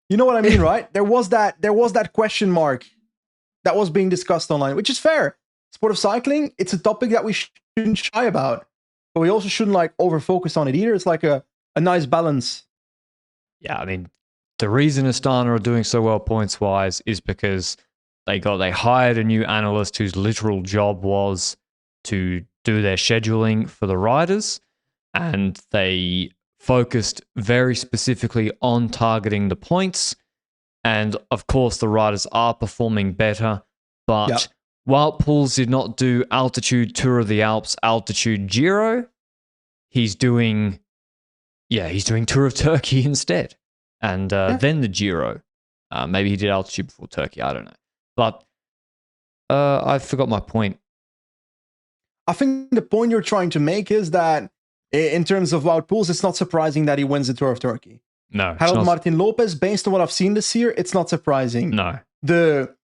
You know what I mean, right? There was that question mark that was being discussed online, which is fair. Sport of cycling, it's a topic that we shouldn't shy about, but we also shouldn't like over focus on it either. It's like a nice balance. Yeah, I mean, the reason Astana are doing so well points wise is because they hired a new analyst whose literal job was to do their scheduling for the riders, and they focused very specifically on targeting the points. And of course, the riders are performing better, but Wout Poels did not do altitude Tour of the Alps, altitude Giro. He's doing Tour of Turkey instead, and then the Giro. Maybe he did altitude before Turkey. I don't know, but I forgot my point. I think the point you're trying to make is that in terms of Wout Poels, it's not surprising that he wins the Tour of Turkey. No, Harold Martin Lopez, based on what I've seen this year, it's not surprising. No, the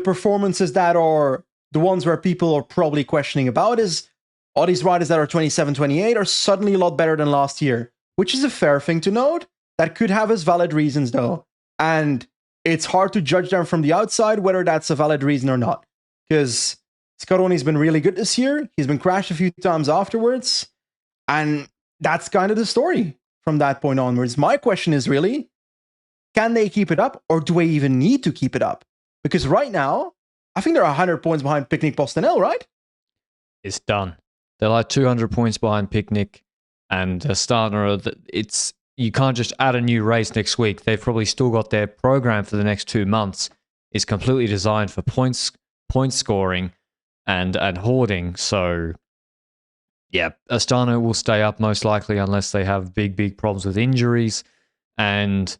performances that are the ones where people are probably questioning about is all these riders that are 27, 28 are suddenly a lot better than last year, which is a fair thing to note. That could have its valid reasons though. And it's hard to judge them from the outside whether that's a valid reason or not. Because Scaroni's been really good this year. He's been crashed a few times afterwards. And that's kind of the story from that point onwards. My question is really, can they keep it up, or do they even need to keep it up? Because right now, I think they're 100 points behind Picnic Postenel, right? It's done. They're like 200 points behind Picnic, and Astana. You can't just add a new race next week. They've probably still got their program for the next 2 months is completely designed for point scoring and hoarding. So yeah, Astana will stay up most likely unless they have big problems with injuries. And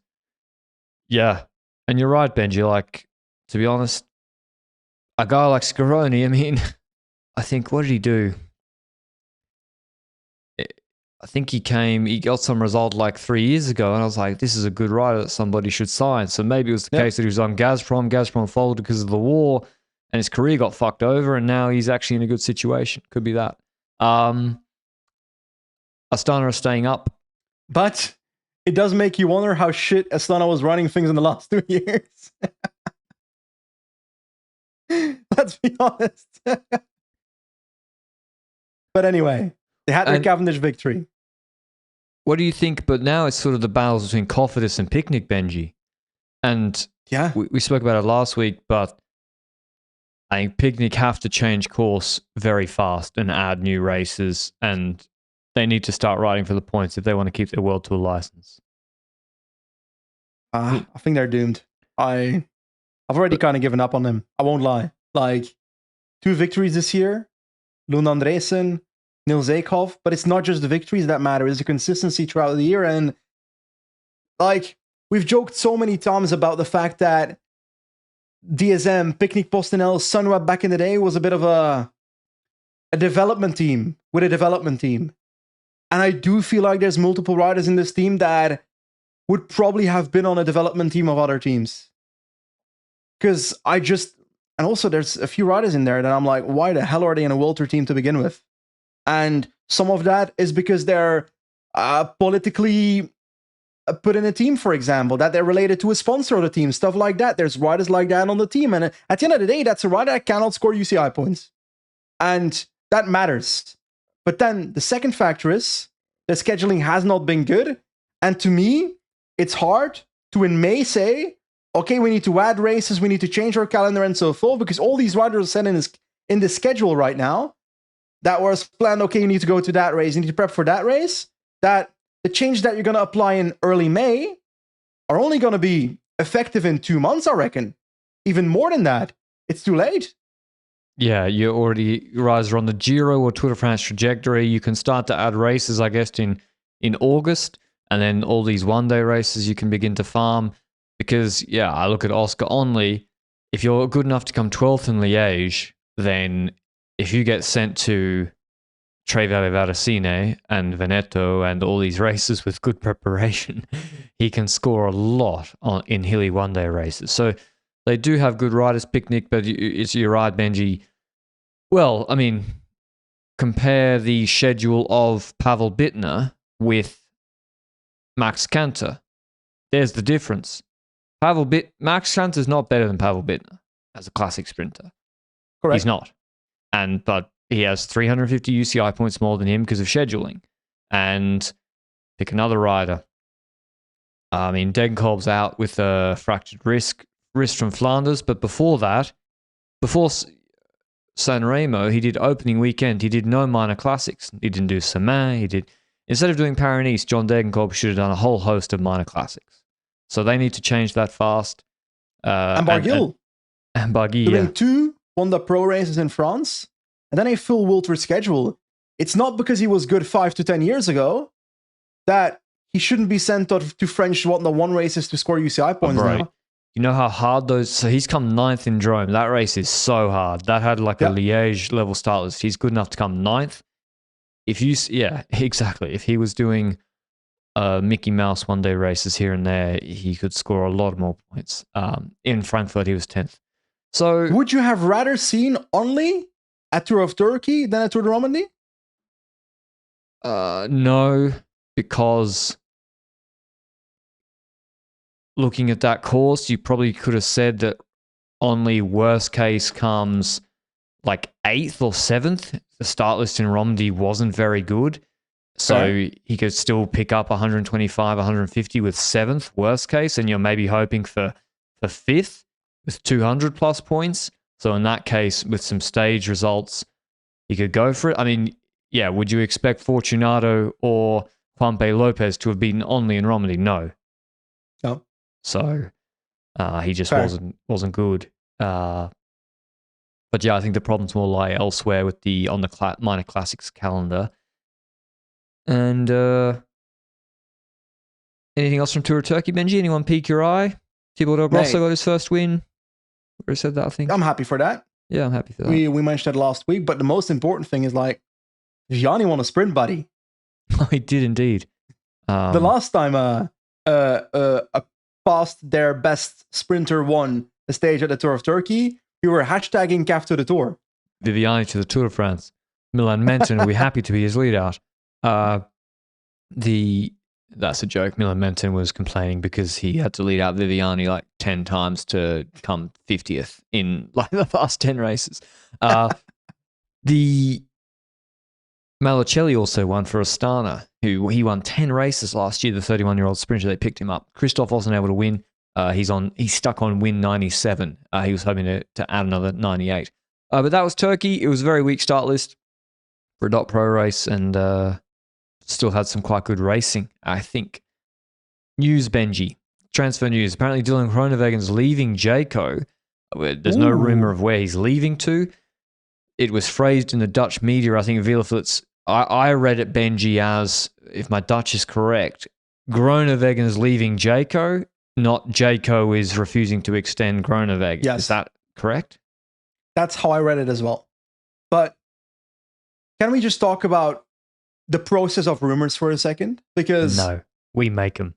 yeah, and you're right, Benji. Like, to be honest, a guy like Scaroni, I mean, I think, what did he do? I think he got some result like 3 years ago, and I was like, this is a good rider that somebody should sign. So maybe it was the case that he was on Gazprom. Gazprom folded because of the war, and his career got fucked over, and now he's actually in a good situation. Could be that. Astana are staying up. But it does make you wonder how shit Astana was running things in the last 2 years. Let's be honest. But anyway, they had their Cavendish victory. What do you think? But now it's sort of the battles between Cofidis and Picnic, Benji. And yeah, we spoke about it last week, but I think Picnic have to change course very fast and add new races, and they need to start riding for the points if they want to keep their World Tour license. I think they're doomed. I've already kind of given up on them. I won't lie. Like, 2 victories this year, Lund Andresen, Nils Eekhoff, but it's not just the victories that matter. It's the consistency throughout the year. And like, we've joked so many times about the fact that DSM, Picnic Postenel, Sunweb back in the day was a bit of a development team with a development team. And I do feel like there's multiple riders in this team that would probably have been on a development team of other teams. Because and also there's a few riders in there that I'm like, why the hell are they in a World Tour team to begin with? And some of that is because they're politically put in a team, for example, that they're related to a sponsor of the team, stuff like that. There's riders like that on the team. And at the end of the day, that's a rider that cannot score UCI points. And that matters. But then the second factor is the scheduling has not been good. And to me, it's hard to in May say, okay, we need to add races, we need to change our calendar and so forth, because all these riders are set in the schedule right now that was planned, okay, you need to go to that race, you need to prep for that race, that the changes that you're going to apply in early May are only going to be effective in 2 months, I reckon. Even more than that. It's too late. Yeah, you're either on the Giro or Tour de France trajectory. You can start to add races, I guess, in August, and then all these one-day races you can begin to farm. Because, yeah, I look at Oscar Onley. If you're good enough to come 12th in Liège, then if you get sent to Trevale Vaticine and Veneto and all these races with good preparation, he can score a lot in hilly one-day races. So they do have good riders, Picnic, but you're right, Benji. Well, I mean, compare the schedule of Pavel Bittner with Max Kanter. There's the difference. Max Kanter is not better than Pavel Bittner as a classic sprinter. Correct. He's not. But he has 350 UCI points more than him because of scheduling. And pick another rider. I mean, Degenkolb's out with a fractured wrist from Flanders, but before that, before San Remo, he did opening weekend. He did no minor classics. He didn't do Semaine. Instead of doing Paris-Nice, John Degenkolb should have done a whole host of minor classics. So they need to change that fast. And Barguil. And Barguil, doing 2 Honda Pro races in France, and then a full World Tour schedule. It's not because he was good 5 to 10 years ago that he shouldn't be sent to French Honda 1 races to score UCI points now. You know how hard those... So he's come 9th in Drôme. That race is so hard. That had like a Liège level start list. He's good enough to come 9th. Yeah, exactly. If he was doing Mickey Mouse one-day races here and there, he could score a lot more points. In Frankfurt, he was 10th. So... Would you have rather seen only a Tour of Turkey than a Tour de Romandie? No, because... Looking at that course, you probably could have said that only worst case comes like 8th or 7th. The start list in Romandie wasn't very good. So he could still pick up 125, 150 with 7th, worst case, and you're maybe hoping for 5th with 200 plus points. So in that case, with some stage results, he could go for it. I mean, yeah, would you expect Fortunato or Juanpe Lopez to have beaten only in Romandie? No. No. So he just wasn't good. But yeah, I think the problems will lie elsewhere with on the minor classics calendar. And anything else from Tour of Turkey, Benji? Anyone pique your eye? Thibaut Rosso got his first win. We said that, I think. I'm happy for that. Yeah, I'm happy for that. We mentioned that last week, but the most important thing is like Gianni won a sprint, buddy. Oh, he did indeed. The last time a past their best sprinter won the stage at the Tour of Turkey, we were hashtagging CAF to the Tour. Viviani to the Tour de France. Milan Menton will be happy to be his lead out. That's a joke. Milan Menton was complaining because he had to lead out Viviani like 10 times to come 50th in like the last 10 races. The Malocelli also won for Astana, he won 10 races last year, the 31-year-old sprinter. They picked him up. Christoph wasn't able to win. He's stuck on win 97. He was hoping to add another 98. But that was Turkey. It was a very weak start list for a dot pro race, and still had some quite good racing, I think. News, Benji. Transfer news. Apparently Dylan Groeneweggen's leaving Jayco. There's no rumor of where he's leaving to. It was phrased in the Dutch media, I think Wielerflits. I read it, Benji, as, if my Dutch is correct, Groeneweggen's leaving Jayco, not Jayco is refusing to extend Groeneweggen. Yes. Is that correct? That's how I read it as well. But can we just talk about the process of rumors for a second? Because no, we make them.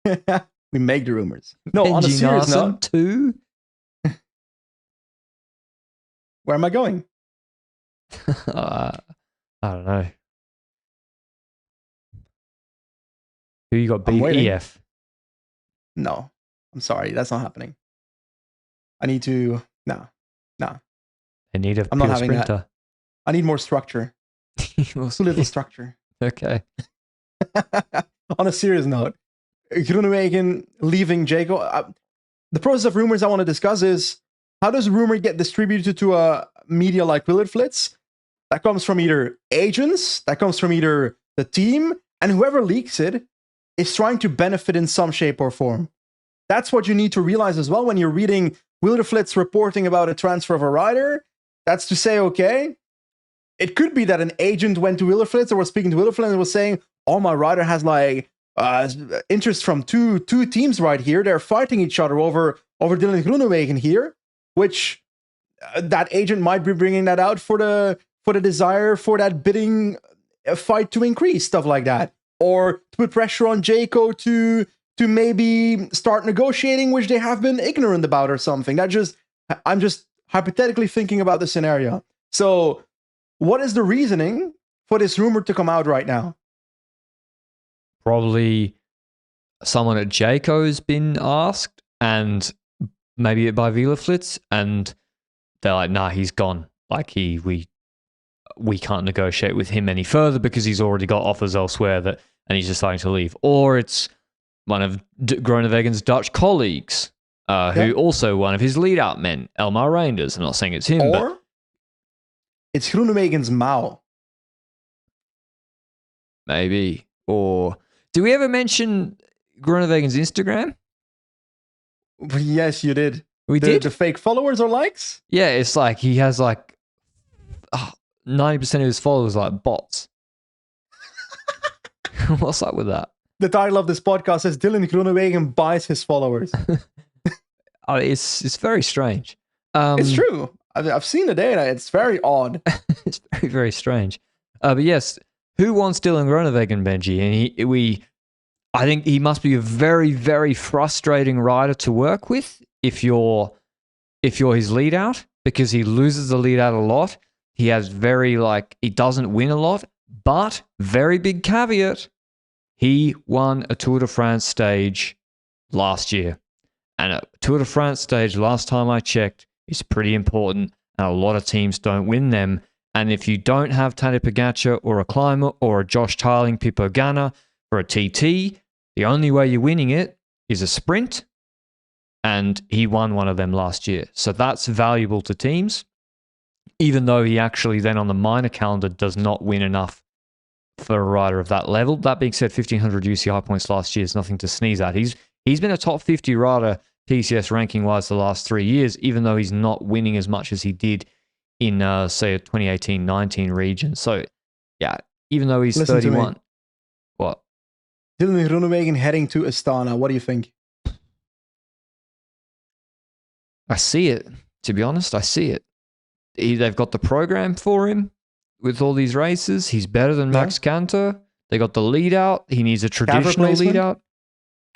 We make the rumors. No, Benji on a serious note. Too? Where am I going? I don't know. Who you got beat? EF. No, I'm sorry. That's not happening. I need to... No. I need a I'm pure not having sprinter. that. I need more structure. Too little structure. Okay. On a serious note, Groeneweggen leaving Jayco. The process of rumors I want to discuss is, how does rumor get distributed to a media like Wielerflits? That comes from either agents, that comes from either the team, and whoever leaks it is trying to benefit in some shape or form. That's what you need to realize as well when you're reading Wielerflits reporting about a transfer of a rider. That's to say, okay, it could be that an agent went to Wielerflits or was speaking to Wielerflits and was saying, "Oh, my rider has like interest from two teams right here. They're fighting each other over Dylan Groenewegen here," which that agent might be bringing that out for the desire for that bidding fight to increase, stuff like that, or to put pressure on Jayco to maybe start negotiating, which they have been ignorant about or something. I'm just hypothetically thinking about the scenario. So, what is the reasoning for this rumor to come out right now? Probably someone at Jayco's been asked, and maybe by Wielerflits, and they're like, "Nah, he's gone. Like we can't negotiate with him any further because he's already got offers elsewhere and he's deciding to leave." Or it's one of Groenewegen's Dutch colleagues, who also one of his lead-out men, Elmar Reinders. I'm not saying it's him, or it's Groenewegen's Mao. Maybe. Or do we ever mention Groenewegen's Instagram? Yes, you did. We did? The fake followers or likes? Yeah, it's like he has like 90% of his followers are like bots. What's up with that? The title of this podcast is Dylan Groenewegen buys his followers. It's very strange. It's true. I've seen the data. It's very odd. It's very, very strange. But yes, who wants Dylan Groenewegen, Benji? And I think he must be a very, very frustrating rider to work with if you're his lead out, because he loses the lead out a lot. He has he doesn't win a lot, but very big caveat. He won a Tour de France stage last year. And a Tour de France stage, last time I checked, is pretty important. And a lot of teams don't win them. And if you don't have Tadej Pogačar or a climber or a Josh Tarling Pippo Ganna for a TT, the only way you're winning it is a sprint. And he won one of them last year. So that's valuable to teams, even though he actually then on the minor calendar does not win enough for a rider of that level. That being said, 1,500 UCI points last year is nothing to sneeze at. He's been a top 50 rider PCS ranking-wise the last 3 years, even though he's not winning as much as he did in, say, a 2018-19 region. So, yeah, even though he's 31. What? Dylan Groenewegen heading to Astana. What do you think? I see it. To be honest, I see it. They've got the program for him with all these races. He's better than Max Cantor. They got the lead out. He needs a traditional lead out.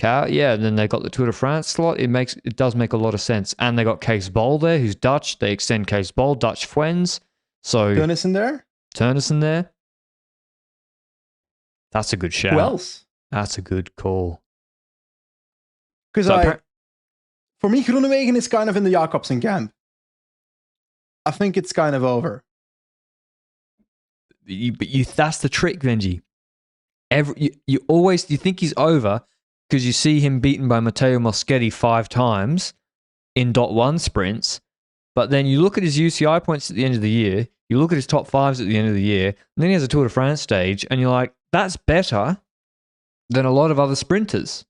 And then they got the Tour de France slot. It does make a lot of sense. And they got Kees Bol there, who's Dutch. They extend Kees Bol, Dutch Fuens. So Turnison there. That's a good shout. Who else? That's a good call. Because for me, Groenewegen is kind of in the Jacobsen camp. I think it's kind of over. That's the trick, Benji. You think he's over because you see him beaten by Matteo Moschetti 5 times in .1 sprints, but then you look at his UCI points at the end of the year, you look at his top 5s at the end of the year, and then he has a Tour de France stage, and you're like, that's better than a lot of other sprinters.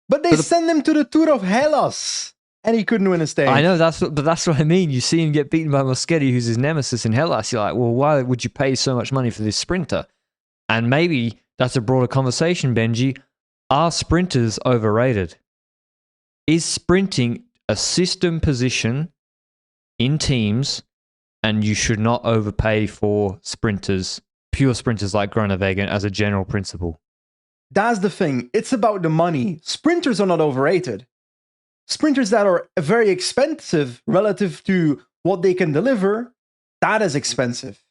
But they send him to the Tour of Hellas, and he couldn't win a stage. I know, that's what I mean. You see him get beaten by Moschetti, who's his nemesis in Hellas. You're like, well, why would you pay so much money for this sprinter? And maybe that's a broader conversation, Benji. Are sprinters overrated? Is sprinting a system position in teams, and you should not overpay for sprinters, pure sprinters like Groenewegen as a general principle? That's the thing. It's about the money. Sprinters are not overrated. Sprinters that are very expensive relative to what they can deliver, that is expensive.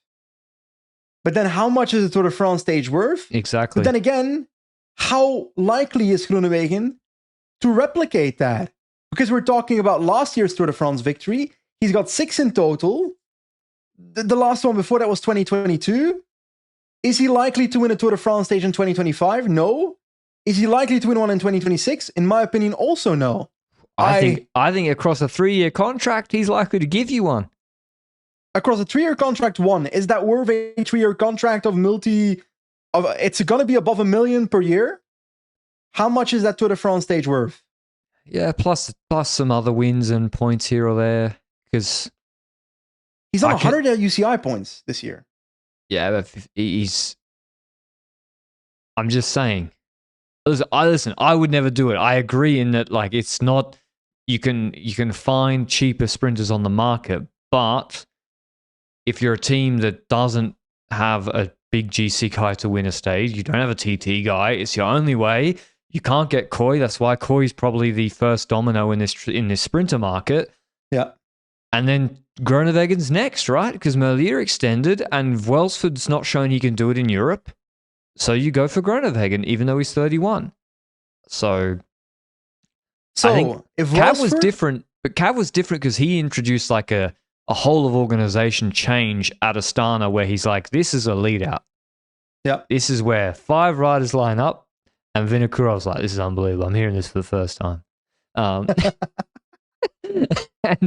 But then how much is the Tour de France stage worth? Exactly. But then again, how likely is Groenewegen to replicate that? Because we're talking about last year's Tour de France victory. He's got 6 in total. The last one before that was 2022. Is he likely to win a Tour de France stage in 2025? No. Is he likely to win one in 2026? In my opinion, also no. I think across a 3-year contract, he's likely to give you one. Across a 3-year contract, one. Is that worth a 3-year contract of it's going to be above $1 million per year? How much is that Tour de France stage worth? Yeah, plus some other wins and points here or there. Because He's on 100 UCI points this year. Yeah, but he's... I'm just saying. Listen, I would never do it. I agree in that, like, it's not... You can find cheaper sprinters on the market, but if you're a team that doesn't have a big GC guy to win a stage, you don't have a TT guy, it's your only way. You can't get Koy. That's why Koy's probably the first domino in this sprinter market. Yeah. And then Groeneweggen's next, right? Because Merlier extended and Welsford's not shown he can do it in Europe. So you go for Groeneweggen, even though he's 31. So I think if Cav was different, but Cav was different because he introduced like a whole of organization change at Astana where he's like, this is a lead out. Yeah. This is where 5 riders line up. And Vinokurov was like, this is unbelievable. I'm hearing this for the first time. And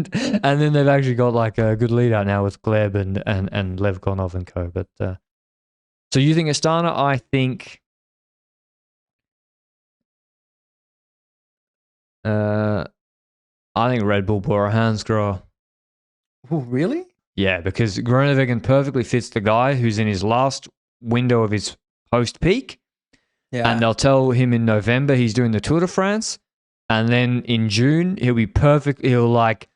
then they've actually got like a good lead out now with Gleb and Levkonov and co. But so you think Astana? I think RedBull-BORA-hansgrohe. Oh, really? Yeah, because Groeneweggen perfectly fits the guy who's in his last window of his post peak. Yeah. And they'll tell him in November he's doing the Tour de France. And then in June, he'll be perfect. He'll like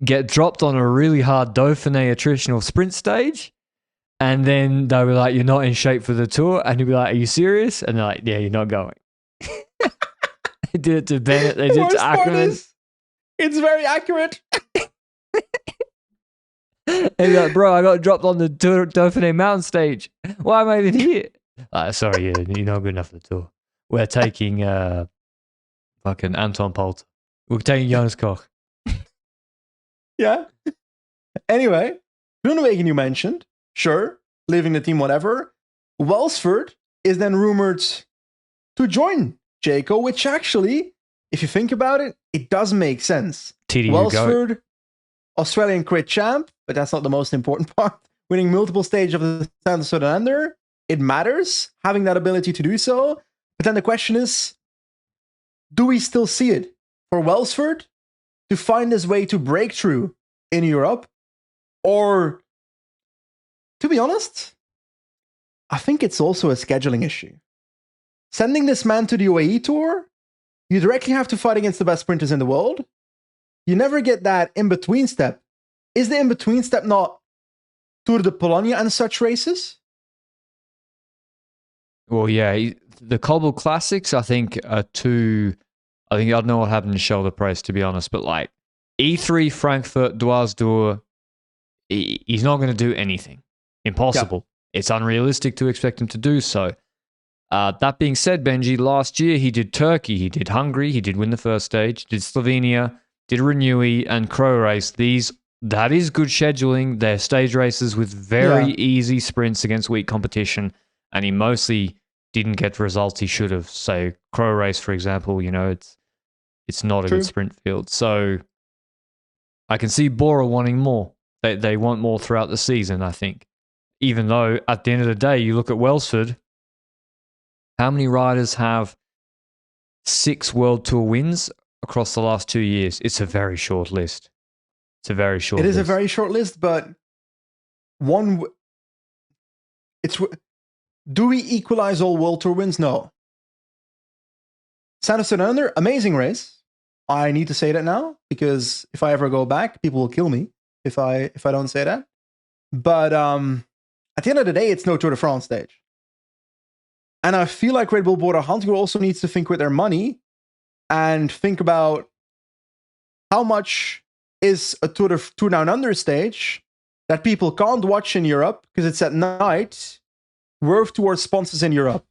get dropped on a really hard Dauphiné attritional sprint stage. And then they'll be like, you're not in shape for the Tour. And he'll be like, are you serious? And they're like, yeah, you're not going. They did it to Bennett. They did it to Ackerman. It's very accurate. And he's like, bro, I got dropped on the Tour Dauphiné mountain stage. Why am I even here? Sorry, you're not good enough for the Tour. We're taking fucking Anton Poulter. We're taking Jonas Koch. Yeah. Anyway, Groeneweggen you mentioned. Sure, leaving the team, whatever. Welsford is then rumored to join Jayco, which actually, if you think about it, it does make sense. TDU Welsford, Australian crit champ, but that's not the most important part. Winning multiple stages of the Southern. It matters, having that ability to do so. But then the question is, do we still see it for Welsford to find his way to breakthrough in Europe? Or, to be honest, I think it's also a scheduling issue. Sending this man to the UAE Tour, you directly have to fight against the best sprinters in the world. You never get that in-between step. Is the in-between step not Tour de Pologne and such races? Well, yeah, the Cobble Classics, I think, are too... I think I don't know what happened to Shoulder Press, to be honest, but like E3, Frankfurt, Dwars-Dur, he's not going to do anything. Impossible. Yep. It's unrealistic to expect him to do so. That being said, Benji, last year he did Turkey, he did Hungary, he did win the first stage, did Slovenia, did Renewy, and Crow Race. That is good scheduling. They're stage races with very easy sprints against weak competition, and he mostly didn't get the results he should have. So Crow Race, for example, it's not a good sprint field. So I can see Bora wanting more. They want more throughout the season, I think. Even though at the end of the day, you look at Welsford, how many riders have 6 World Tour wins across the last 2 years? It's a very short list. It is a very short list, but do we equalize all World Tour wins? No. Sanderson, amazing race. I need to say that now, because if I ever go back, people will kill me if I don't say that. But at the end of the day, it's no Tour de France stage. And I feel like RedBull-BORA-hansgrohe also needs to think with their money and think about how much is a Tour Down Under stage that people can't watch in Europe because it's at night worth towards sponsors in Europe?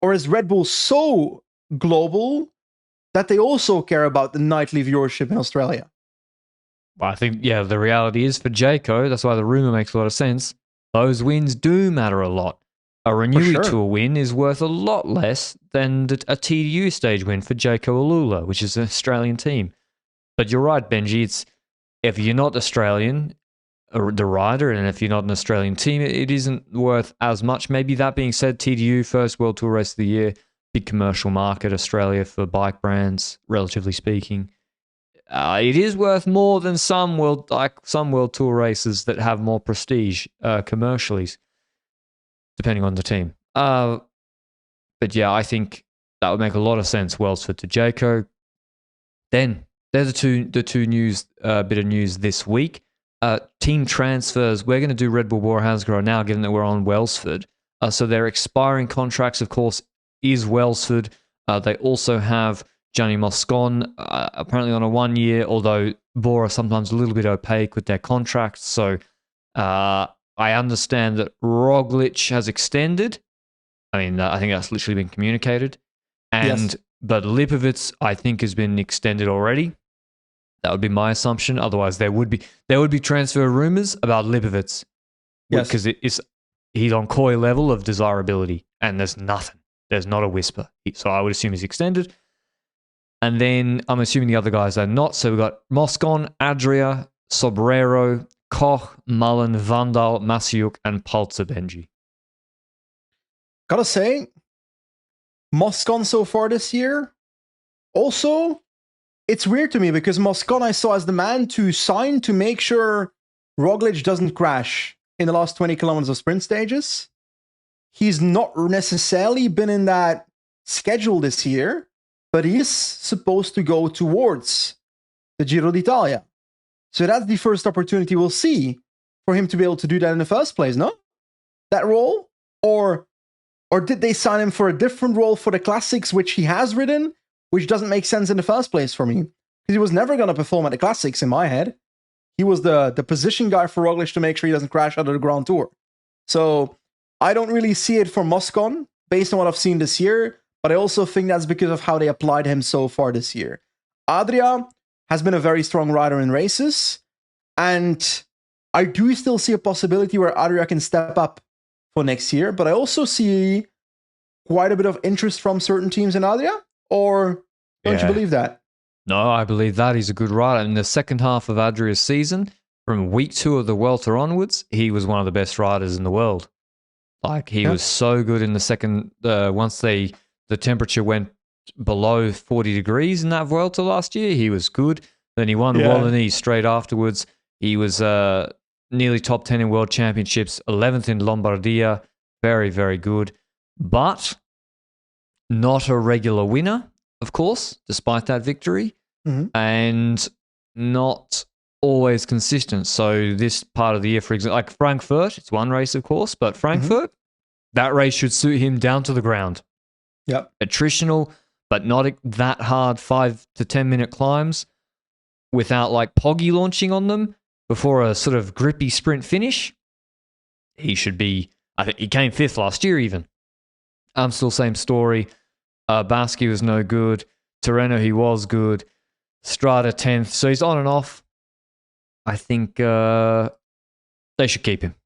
Or is Red Bull so global that they also care about the nightly viewership in Australia? Well, I think, the reality is for Jayco, that's why the rumor makes a lot of sense. Those wins do matter a lot. A Renewy Tour win is worth a lot less than a TDU stage win for Jayco Alula, which is an Australian team. But you're right, Benji. If you're not Australian, the rider, and if you're not an Australian team, it isn't worth as much. Maybe that being said, TDU, first World Tour race of the year, big commercial market, Australia for bike brands, relatively speaking. it is worth more than some world tour races that have more prestige commercially, depending on the team. But yeah, I think that would make a lot of sense. Welsford to Jayco. Then there's the two news bit of news this week. Team transfers. We're going to do RedBull-BORA-hansgrohe now, given that we're on Welsford. So their expiring contracts, of course, is Welsford. They also have Gianni Moscon, apparently on a 1 year, although Bora sometimes a little bit opaque with their contracts. So I understand that Roglic has extended. I mean, I think that's literally been communicated. But Lipovic, I think, has been extended already. That would be my assumption. Otherwise, there would be transfer rumors about Lipovic. Yes, because he's on Koi level of desirability, and there's nothing. There's not a whisper. So I would assume he's extended. And then I'm assuming the other guys are not. So we've got Moscon, Adria, Sobrero, Koch, Mullen, Vandal, Masiuk, and Paltzer Benji. Gotta say, Moscon so far this year. Also, it's weird to me because Moscon I saw as the man to sign to make sure Roglic doesn't crash in the last 20 kilometers of sprint stages. He's not necessarily been in that schedule this year, but he is supposed to go towards the Giro d'Italia. So that's the first opportunity we'll see for him to be able to do that in the first place, no? That role? Or did they sign him for a different role for the Classics, which he has ridden, which doesn't make sense in the first place for me? Because he was never going to perform at the Classics in my head. He was the position guy for Roglic to make sure he doesn't crash out of the Grand Tour. So I don't really see it for Moscon based on what I've seen this year, but I also think that's because of how they applied him so far this year. Adria has been a very strong rider in races, and I do still see a possibility where Adria can step up for next year, but I also see quite a bit of interest from certain teams in Adria, or don't you believe that? No, I believe that. He's a good rider. In the second half of Adria's season, from week 2 of the Vuelta onwards, he was one of the best riders in the world. Like, he was so good in the second, once the temperature went below 40 degrees in that Vuelta last year, he was good. Then he won Wallonie straight afterwards. He was nearly top 10 in world championships, 11th in Lombardia. Very, very good. But not a regular winner, of course, despite that victory. And not always consistent. So this part of the year, for example, like Frankfurt, it's one race, of course, but Frankfurt, that race should suit him down to the ground. Yep. Attritional, but not that hard 5 to 10 minute climbs without like Poggy launching on them before a sort of grippy sprint finish. He should be, I think he came 5th last year even. Still same story. Baski was no good. Tirreno, he was good. Strada 10th. So he's on and off. I think they should keep him.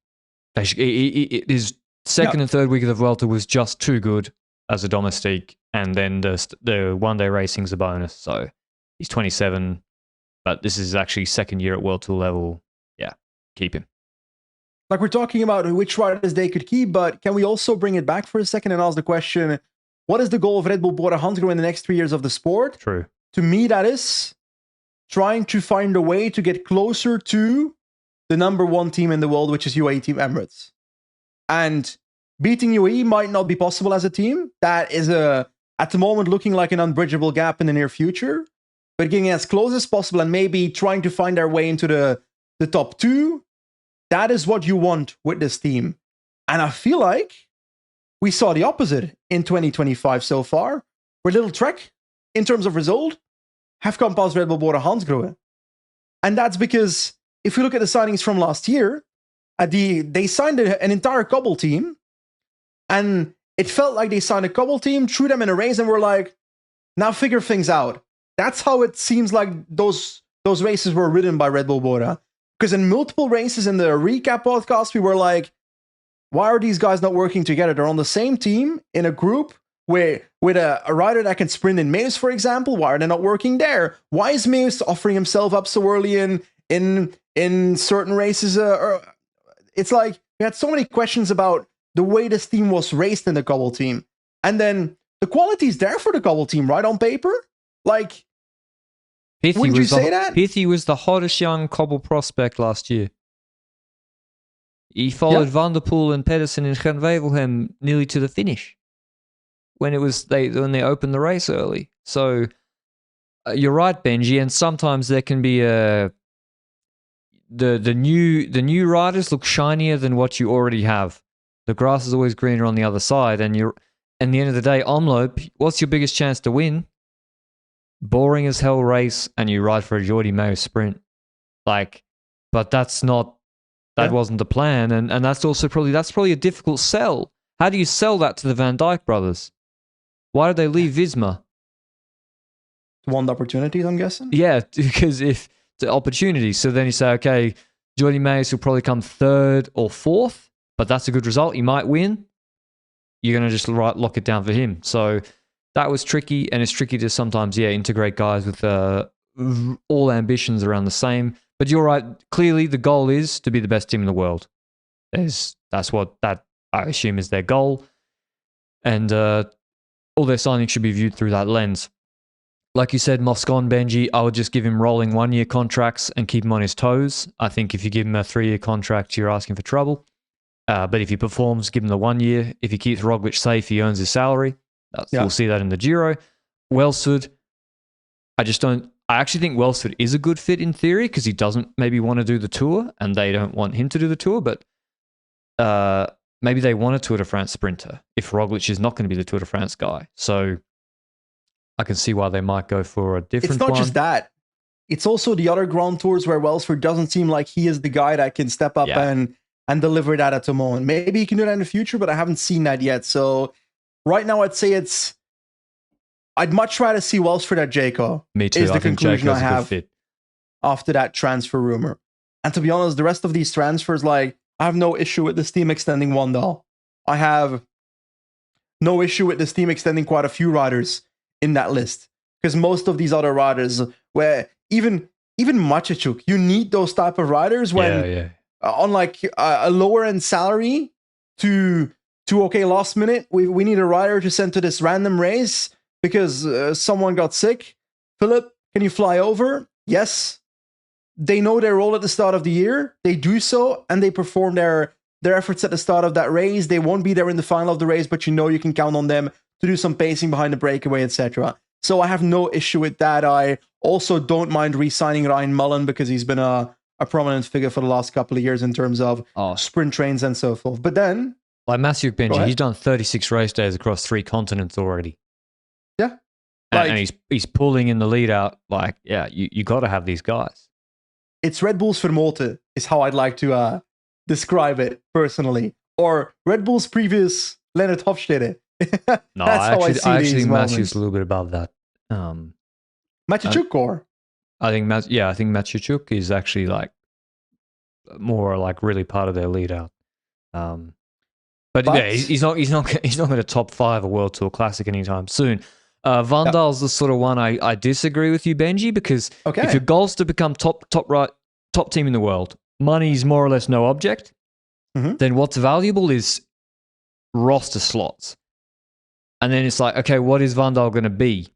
They should. His second and third week of the Vuelta was just too good as a domestique, and then the one-day racing's a bonus. So he's 27, but this is actually second year at World Tour level. Yeah, keep him. Like, we're talking about which riders they could keep, but can we also bring it back for a second and ask the question, what is the goal of RedBull-BORA-hansgrohe in the next 3 years of the sport? True. To me, that is trying to find a way to get closer to the number 1 team in the world, which is UAE Team Emirates. And beating UAE might not be possible as a team. That is, at the moment, looking like an unbridgeable gap in the near future. But getting as close as possible and maybe trying to find their way into the top 2, that is what you want with this team. And I feel like we saw the opposite in 2025 so far, where Little Trek, in terms of result, have come past RedBull-BORA-hansgrohe. And that's because if we look at the signings from last year, they signed an entire Cobble team, and it felt like they signed a Cobble team, threw them in a race, and were like, now figure things out. That's how it seems like those races were ridden by RedBull-Bora. Because in multiple races in the recap podcast, we were like, why are these guys not working together? They're on the same team in a group with a rider that can sprint in Meus, for example. Why are they not working there? Why is Meus offering himself up so early in certain races? It's like we had so many questions about the way this team was raced in the Cobble team. And then the quality is there for the Cobble team, right, on paper? Like, Wouldn't you say that? Pithy was the hottest young cobble prospect last year. He followed Van der Poel and Pedersen and Gent-Wevelgem nearly to the finish when they opened the race early. So you're right, Benji, and sometimes there can be the new riders look shinier than what you already have. The grass is always greener on the other side, and at the end of the day, Omloop, what's your biggest chance to win? Boring as hell race, and you ride for a Jordi Meeus sprint. But that's not. That wasn't the plan, and that's also probably a difficult sell. How do you sell that to the Van Dijk brothers? Why did they leave Visma? Want opportunities, I'm guessing. Yeah, because if the opportunities, so then you say, okay, Jordi Meeus will probably come third or fourth, but that's a good result. He might win. You're going to just lock it down for him. So that was tricky, and it's tricky to sometimes, integrate guys with all ambitions around the same. But you're right. Clearly, the goal is to be the best team in the world. That's what I assume is their goal, and all their signings should be viewed through that lens. Like you said, Moscon, Benji, I would just give him rolling 1-year contracts and keep him on his toes. I think if you give him a 3-year contract, you're asking for trouble. But if he performs, give him the 1 year. If he keeps Roglic safe, he earns his salary. We'll see that in the Giro. Welsford, I actually think Welsford is a good fit in theory because he doesn't maybe want to do the Tour and they don't want him to do the Tour, but maybe they want a Tour de France sprinter if Roglic is not going to be the Tour de France guy. So I can see why they might go for a different one. It's not just that. It's also the other Grand Tours where Welsford doesn't seem like he is the guy that can step up and deliver that at the moment. Maybe he can do that in the future, but I haven't seen that yet. So right now I'd say I'd much rather see Welsford at Jayco. Me too. Is the conclusion I have after that transfer rumor. And to be honest, the rest of these transfers, I have no issue with this team extending Wandal. I have no issue with this team extending quite a few riders in that list. Because most of these other riders, where even Matichuk, you need those type of riders when on a lower end salary to last minute, we need a rider to send to this random race because someone got sick. Philip, can you fly over? Yes. They know their role at the start of the year. They do so, and they perform their efforts at the start of that race. They won't be there in the final of the race, but you can count on them to do some pacing behind the breakaway, etc. So I have no issue with that. I also don't mind re-signing Ryan Mullen because he's been a prominent figure for the last couple of years in terms of sprint trains and so forth. But then, like Matthew Benji, he's done 36 race days across 3 continents already. Yeah. And he's pulling in the lead out. You got to have these guys. It's Red Bull's Vermote is how I'd like to describe it personally. Or Red Bull's previous Leonard Hofstede. No, I actually think Matthew's a little bit above that. Matichuk or? I think Matichuk is actually more really part of their lead out. But he's not going to top 5 a World Tour Classic anytime soon. Vandal's the sort of one I disagree with you, Benji, because if your goal's to become top team in the world, money's more or less no object. Then what's valuable is roster slots. And then it's what is Vandal going to be?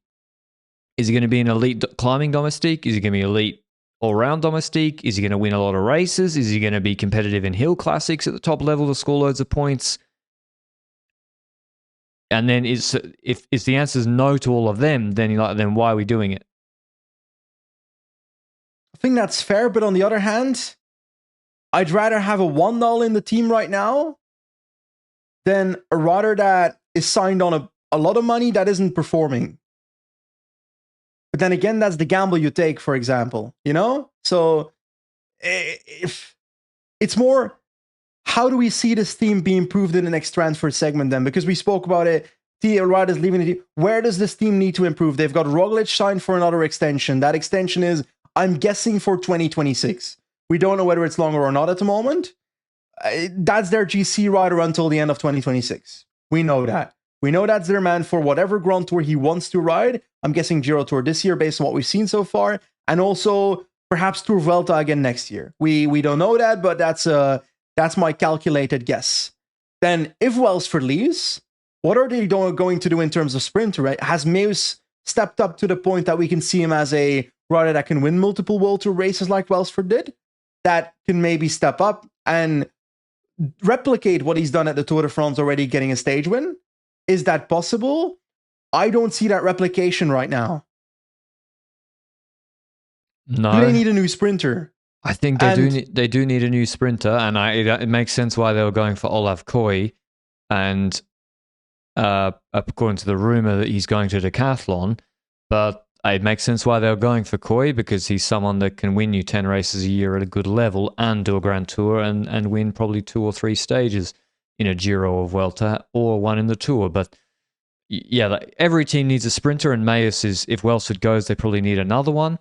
Is he going to be an elite climbing domestique? Is he going to be elite all-round domestique? Is he going to win a lot of races? Is he going to be competitive in hill classics at the top level to score loads of points? And then if the answer is no to all of them, then why are we doing it? I think that's fair, but on the other hand, I'd rather have a Wandal in the team right now than a rider that is signed on a lot of money that isn't performing. But then again, that's the gamble you take, for example, So if it's more, how do we see this team be improved in the next transfer segment then? Because we spoke about it, TL riders leaving the team. Where does this team need to improve? They've got Roglic signed for another extension. That extension is, I'm guessing, for 2026. We don't know whether it's longer or not at the moment. That's their GC rider until the end of 2026. We know that. We know that's their man for whatever Grand Tour he wants to ride. I'm guessing Giro Tour this year based on what we've seen so far. And also perhaps Tour Vuelta again next year. We don't know that, but that's my calculated guess. Then if Welsford leaves, what are they going to do in terms of sprinter? Right? Has Meeus stepped up to the point that we can see him as a rider that can win multiple World Tour races like Welsford did, that can maybe step up and replicate what he's done at the Tour de France already, getting a stage win? Is that possible? I don't see that replication right now. No. Do they need a new sprinter? I think they do need a new sprinter, and it makes sense why they were going for Olav Koy, and according to the rumor that he's going to Decathlon, but it makes sense why they were going for Koy, because he's someone that can win you 10 races a year at a good level and do a Grand Tour and win probably 2 or 3 stages in a Giro or Vuelta or one in the Tour. But yeah, every team needs a sprinter, and Mayus is, if Welsford goes, they probably need another one.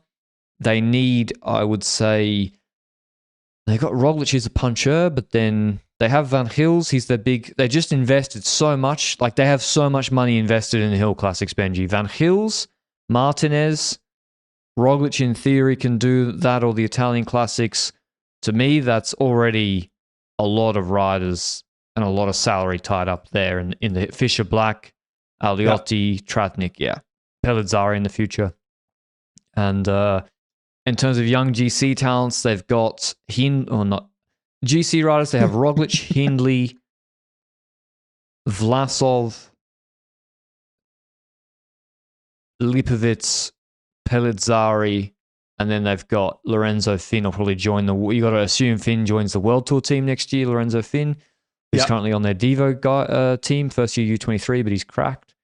They need, I would say, they got Roglic, who's a puncher, but then they have Van Gils. He's their big. They just invested so much. Like, they have so much money invested in the Hill Classics, Benji. Van Gils, Martinez, Roglic in theory can do that, or the Italian Classics. To me, that's already a lot of riders and a lot of salary tied up there in the Fisher Black, Aliotti, Tratnik, Pellizzari in the future. And in terms of young GC talents, they've got GC riders. They have Roglic, Hindley, Vlasov, Lipovitz, Pellizzari, and then they've got Lorenzo Finn will probably join you got to assume Finn joins the World Tour team next year, Lorenzo Finn. He's currently on their Devo team, first year U23, but he's cracked.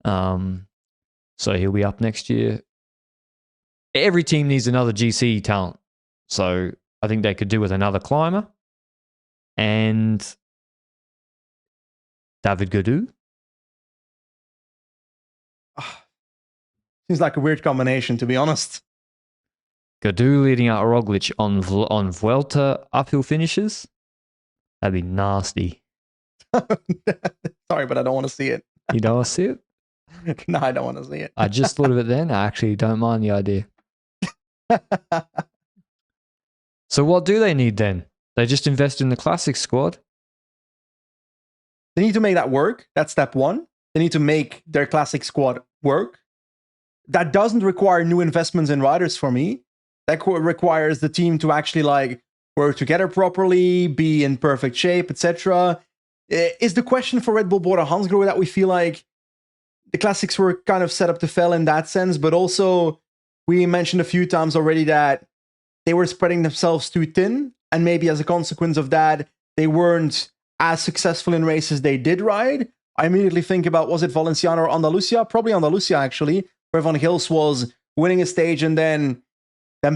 So he'll be up next year. Every team needs another GC talent. So I think they could do with another climber. And David Gaudu. Seems like a weird combination, to be honest. Gaudu leading out Roglic on Vuelta uphill finishes. That'd be nasty. Sorry, but I don't want to see it. You don't want to see it? No, I don't want to see it. I just thought of it then. I actually don't mind the idea. So what do they need then? They just invest in the classic squad? They need to make that work. That's step one. They need to make their classic squad work. That doesn't require new investments in riders for me. That requires the team to actually work together properly, be in perfect shape, etc. Is the question for RedBull-BORA-hansgrohe that we feel like the classics were kind of set up to fail in that sense, but also we mentioned a few times already that they were spreading themselves too thin, and maybe as a consequence of that, they weren't as successful in races they did ride. I immediately think about, was it Valenciano or Andalusia? Probably Andalusia, actually, where Van Gils was winning a stage and then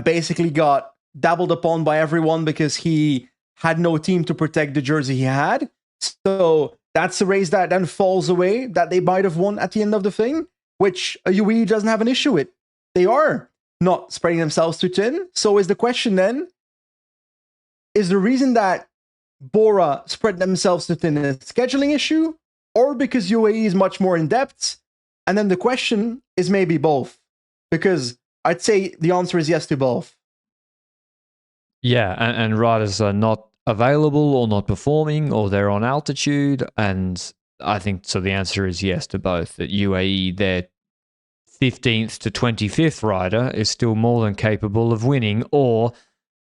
basically got dabbled upon by everyone because he had no team to protect the jersey he had. So that's a race that then falls away, that they might have won at the end of the thing, which UAE doesn't have an issue with. They are not spreading themselves too thin. So is the question then, is the reason that Bora spread themselves too thin a scheduling issue, or because UAE is much more in depth? And then the question is maybe both, because I'd say the answer is yes to both. Yeah, and riders are not available or not performing, or they're on altitude, and I think so. The answer is yes to both. That UAE, their 15th to 25th rider, is still more than capable of winning, or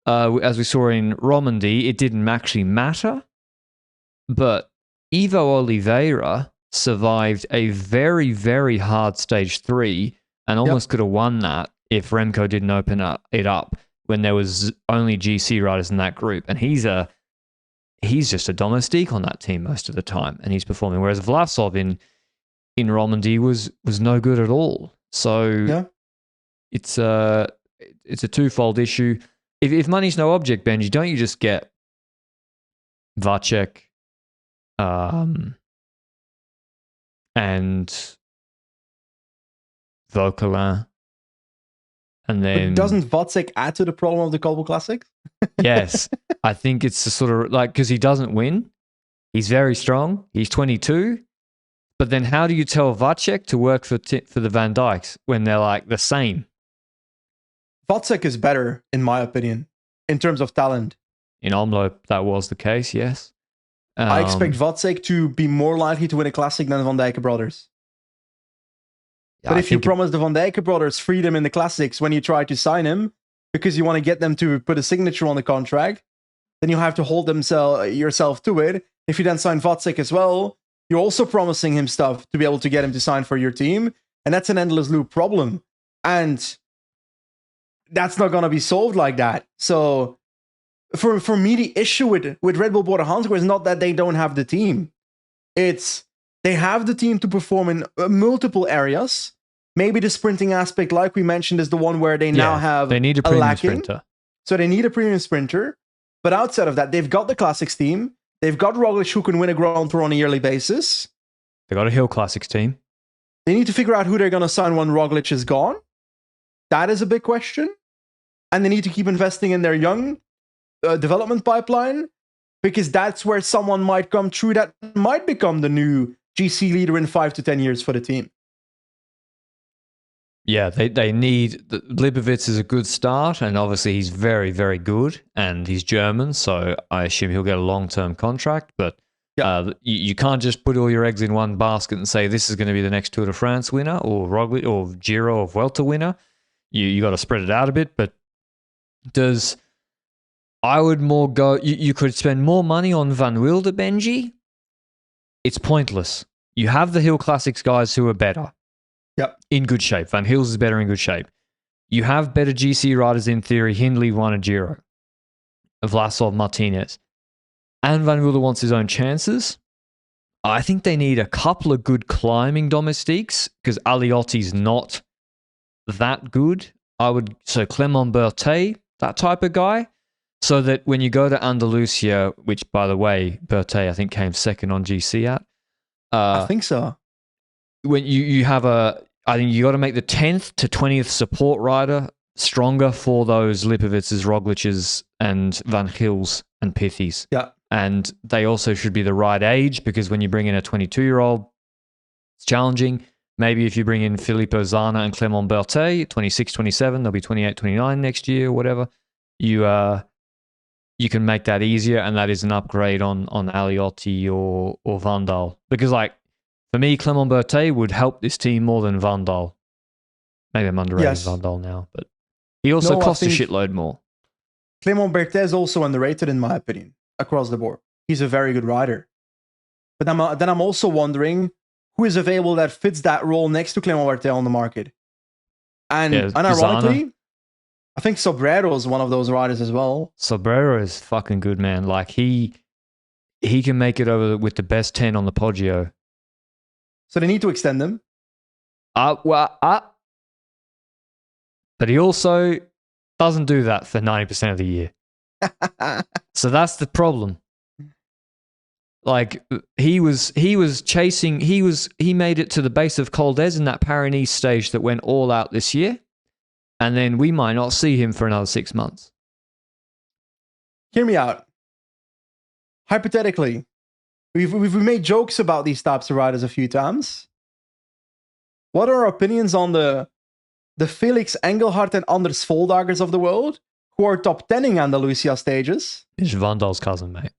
as we saw in Romandie, it didn't actually matter, but Ivo Oliveira survived a very, very hard stage 3 and almost could have won that if Remco didn't open it up when there was only GC riders in that group. And he's just a domestique on that team most of the time, and he's performing. Whereas Vlasov in Romandie was no good at all. So it's a twofold issue. If money's no object, Benji, don't you just get Vacek and Vauquelin, and then... But doesn't Vacek add to the problem of the Global Classics? Yes, I think it's a sort of because he doesn't win. He's very strong. He's 22. But then how do you tell Vacek to work for the Van Dijks when they're the same? Vacek is better, in my opinion, in terms of talent. In Omloop, that was the case, yes. I expect Vacek to be more likely to win a classic than Van Dijken brothers. But if you promise the Van Dijk brothers freedom in the classics when you try to sign him, because you want to get them to put a signature on the contract, then you have to hold yourself to it. If you then sign Vácek as well, you're also promising him stuff to be able to get him to sign for your team. And that's an endless loop problem. And that's not going to be solved like that. So for me, the issue with RedBull-BORA-hansgrohe is not that they don't have the team. It's they have the team to perform in multiple areas. Maybe the sprinting aspect, like we mentioned, is the one where they now have they need a premium sprinter. So they need a premium sprinter. But outside of that, they've got the Classics team. They've got Roglic, who can win a Grand Tour on a yearly basis. They got a Hill Classics team. They need to figure out who they're going to sign when Roglic is gone. That is a big question. And they need to keep investing in their young development pipeline, because that's where someone might come through that might become the new GC leader in 5 to 10 years for the team. Yeah, they need... Lipovic is a good start, and obviously he's very, very good, and he's German, so I assume he'll get a long-term contract, but you can't just put all your eggs in one basket and say this is going to be the next Tour de France winner, or Roglic, or Giro, or Vuelta winner. You got to spread it out a bit, but I would more go... You could spend more money on Van Wilder, Benji. It's pointless. You have the Hill Classics guys who are better. Yep. In good shape. Van Hills is better in good shape. You have better GC riders in theory. Hindley won a Giro. Vlasov, Martinez. And Van Wilder wants his own chances. I think they need a couple of good climbing domestiques, because Aliotti's not that good. So Clement Berthet, that type of guy, so that when you go to Andalusia, which by the way, Berthet I think came second on GC at. I think so. When you have I think you got to make the 10th to 20th support rider stronger for those Lipovic's, Roglic's, and Van Gils and Pithies. Yeah. And they also should be the right age, because when you bring in a 22-year-old, it's challenging. Maybe if you bring in Filippo Zana and Clement Berthet, 26, 27, they'll be 28, 29 next year or whatever. You can make that easier, and that is an upgrade on Aliotti or Vandal. Because for me, Clement Berthet would help this team more than Vandal. Maybe I'm underrating Vandal now, but he also costs a shitload more. Clement Berthet is also underrated in my opinion, across the board. He's a very good rider. But then I'm also wondering who is available that fits that role next to Clement Berthet on the market. And ironically, Zana. I think Sobrero is one of those riders as well. Sobrero is fucking good, man. He can make it over with the best 10 on the Poggio. So they need to extend them. But he also doesn't do that for 90% of the year. So that's the problem. He made it to the base of Col d'Ez in that Paris stage that went all out this year. And then we might not see him for another 6 months. Hear me out. Hypothetically, we've made jokes about these types of riders a few times. What are our opinions on the Felix Engelhardt and Anders Voldagers of the world, who are top 10ing Andalusia stages? It's Vandal's cousin, mate.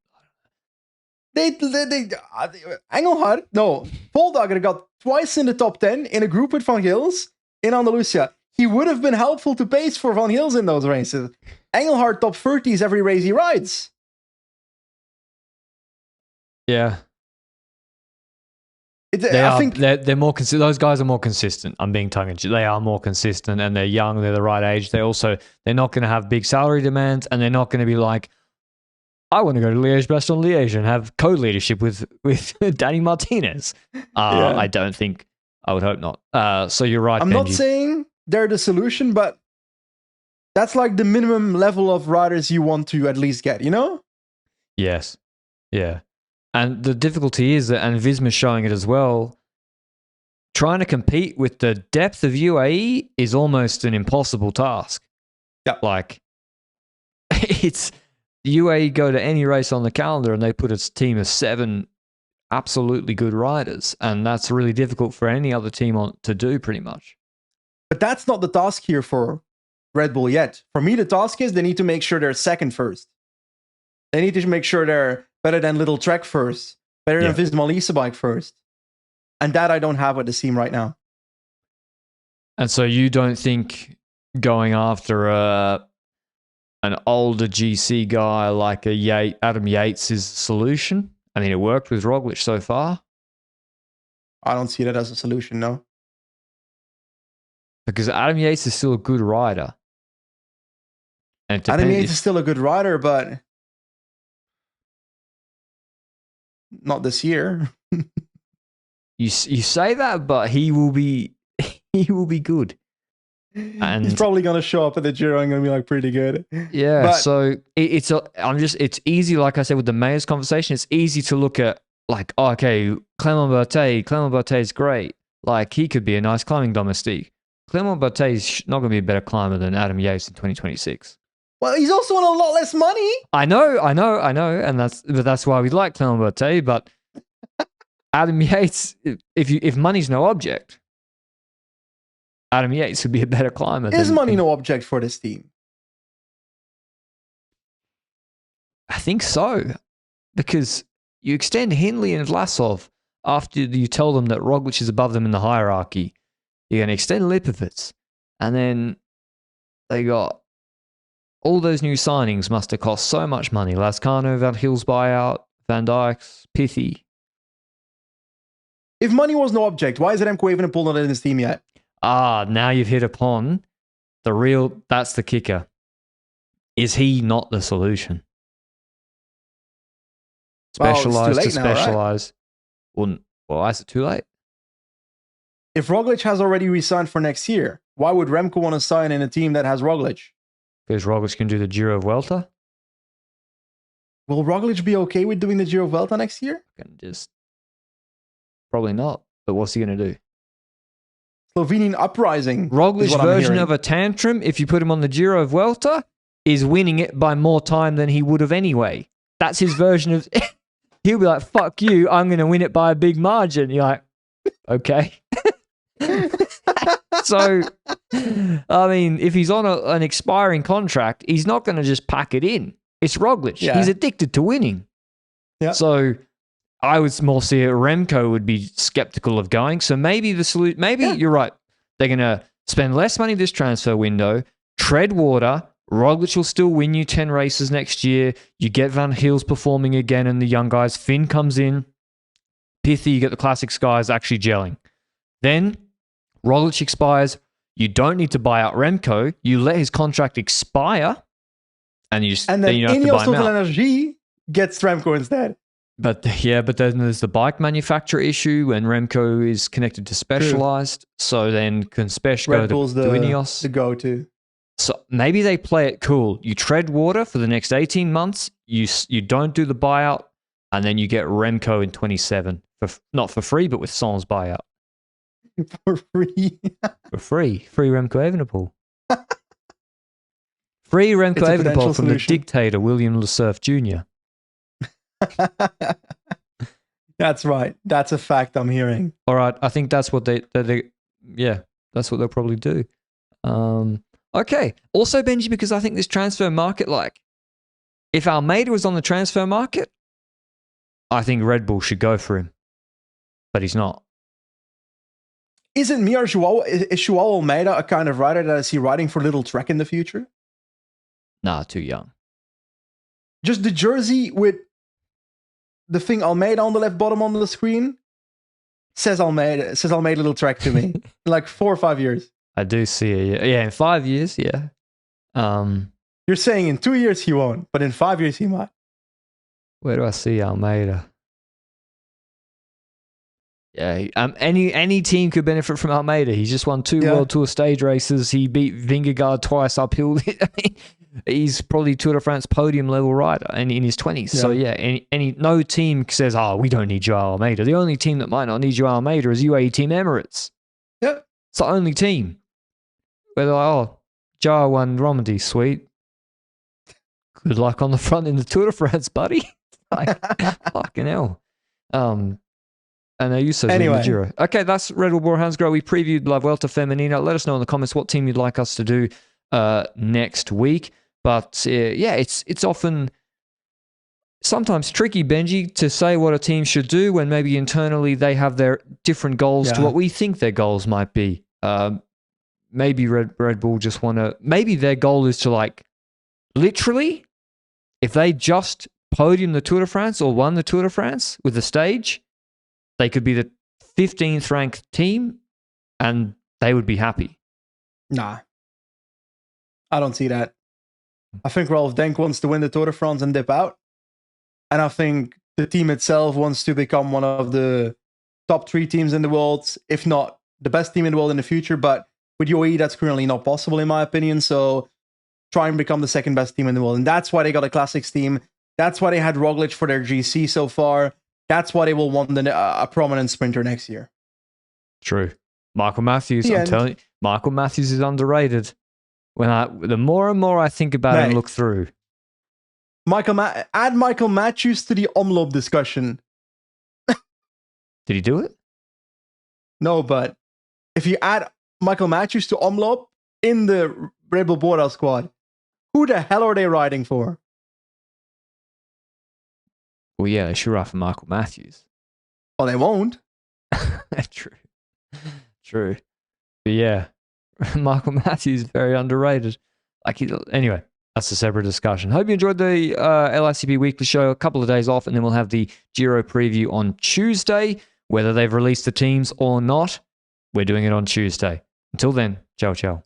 Engelhardt, no, Voldager got twice in the top 10 in a group with Van Gils in Andalusia. He would have been helpful to pace for Van Gils in those races. Engelhardt top 30s every race he rides. Yeah. I think they're more consistent. Those guys are more consistent. I'm being tongue-in-cheek. They are more consistent, and they're young. They're the right age. They're not going to have big salary demands, and they're not going to be like, I want to go to Liège-Bastogne-Liège and have co-leadership with Danny Martinez. I don't think. I would hope not. So you're right, I'm Benji. not saying they're the solution, but that's like the minimum level of riders you want to at least get, you know? Yes. Yeah. And the difficulty is that, and Visma's showing it as well, trying to compete with the depth of UAE is almost an impossible task. Yeah. It's UAE go to any race on the calendar and they put a team of 7 absolutely good riders. And that's really difficult for any other team to do pretty much. But that's not the task here for Red Bull yet. For me, the task is they need to make sure they're second first. They need to make sure they're better than Little Trek first, better than Visma Leasebike first. And that I don't have with the team right now. And so you don't think going after an older GC guy like Adam Yates is the solution? I mean, it worked with Roglic so far. I don't see that as a solution, no. Because Adam Yates is still a good rider. And Adam Yates is still a good rider, but not this year. You say that, but he will be good. And he's probably going to show up at the Giro and going to be like pretty good. Yeah, but, so it's easy, like I said, with the Mayers conversation, it's easy to look at like, oh, okay, Clement Berthet is great. Like, he could be a nice climbing domestique. Clement Berthet is not going to be a better climber than Adam Yates in 2026. Well, he's also on a lot less money. I know, and that's why we like Clement Berthet. But Adam Yates, if money's no object, Adam Yates would be a better climber. Is money no object for this team? I think so, because you extend Hindley and Vlasov after you tell them that Roglic is above them in the hierarchy. You're going to extend Lipovitz, and then they got all those new signings must have cost so much money. Lascano, Van Hill's buyout, Van Dijk's, Pithy. If money was no object, why is Remco Evenepoel not in this team yet? Now you've hit upon that's the kicker. Is he not the solution? Specialized to specialize. Right? Well, is it too late? If Roglic has already re-signed for next year, why would Remco want to sign in a team that has Roglic? Because Roglic can do the Giro Vuelta. Will Roglic be okay with doing the Giro Vuelta next year? Probably not. But what's he going to do? Slovenian uprising. Roglic's version of a tantrum, if you put him on the Giro Vuelta, is winning it by more time than he would have anyway. That's his version of... He'll be like, fuck you, I'm going to win it by a big margin. You're like, okay. So, I mean, if he's on an expiring contract, he's not going to just pack it in. It's Roglic. Yeah. He's addicted to winning. Yeah. So, I would more see it. Remco would be skeptical of going. So maybe you're right. They're going to spend less money this transfer window, tread water. Roglic will still win you 10 races next year. You get Van Hils performing again and the young guys. Finn comes in. Pithy, you get the classics guys actually gelling. Then Roglic expires. You don't need to buy out Remco. You let his contract expire. And then you don't have to buy him out. Energy gets Remco instead. But then there's the bike manufacturer issue when Remco is connected to Specialized. True. So then can Spesh go to Ineos? The go-to. So maybe they play it cool. You tread water for the next 18 months. You don't do the buyout, and then you get Remco in 27. Not for free, but with Sans buyout. For free. For free. Free Remco Evenepoel. Free Remco Evenepoel from the dictator, William Lesurf Jr. That's right. That's a fact I'm hearing. All right. I think that's what that's what they'll probably do. Okay. Also, Benji, because I think this transfer market, like, if Almeida was on the transfer market, I think Red Bull should go for him. But he's not. Isn't is Joao Almeida a kind of rider that I see riding for Little Trek in the future? Nah, too young. Just the jersey with the thing Almeida on the left bottom on the screen says Almeida Little Trek to me. In like 4 or 5 years. I do see it. Yeah, in 5 years, yeah. You're saying in 2 years he won't, but in 5 years he might. Where do I see Almeida? Yeah, any team could benefit from Almeida. He's just won 2 World Tour stage races. He beat Vingegaard twice uphill. I mean, he's probably Tour de France podium level rider and in his 20s. Yeah. So no team says, we don't need Joao Almeida. The only team that might not need Joao Almeida is UAE Team Emirates. Yeah. It's the only team. Where they're like, Joao won Romandie, sweet. Good luck on the front in the Tour de France, buddy. Like, fucking hell. And they used to win the Giro. Okay, that's RedBull-BORA-hansgrohe. We previewed La Vuelta Femenina. Let us know in the comments what team you'd like us to do next week. But it's often sometimes tricky, Benji, to say what a team should do when maybe internally they have their different goals to what we think their goals might be. maybe Red Bull just want to, maybe their goal is to like, literally, if they just podium the Tour de France or won the Tour de France with the stage, they could be the 15th ranked team and they would be happy. Nah, I don't see that. I think Ralph Denk wants to win the Tour de France and dip out. And I think the team itself wants to become one of the top 3 teams in the world, if not the best team in the world in the future. But with UAE, that's currently not possible, in my opinion. So try and become the second best team in the world. And that's why they got a classics team. That's why they had Roglic for their GC so far. That's why they will want a prominent sprinter next year. True. Michael Matthews, I'm telling you, Michael Matthews is underrated. The more and more I think about it and look through. Add Michael Matthews to the Omloop discussion. Did he do it? No, but if you add Michael Matthews to Omloop in the RedBull-BORA squad, who the hell are they riding for? Well, yeah, they should ride for Michael Matthews. Well, they won't. True. But yeah, Michael Matthews is very underrated. Anyway, that's a separate discussion. Hope you enjoyed the LRCP weekly show. A couple of days off, and then we'll have the Giro preview on Tuesday. Whether they've released the teams or not, we're doing it on Tuesday. Until then, ciao, ciao.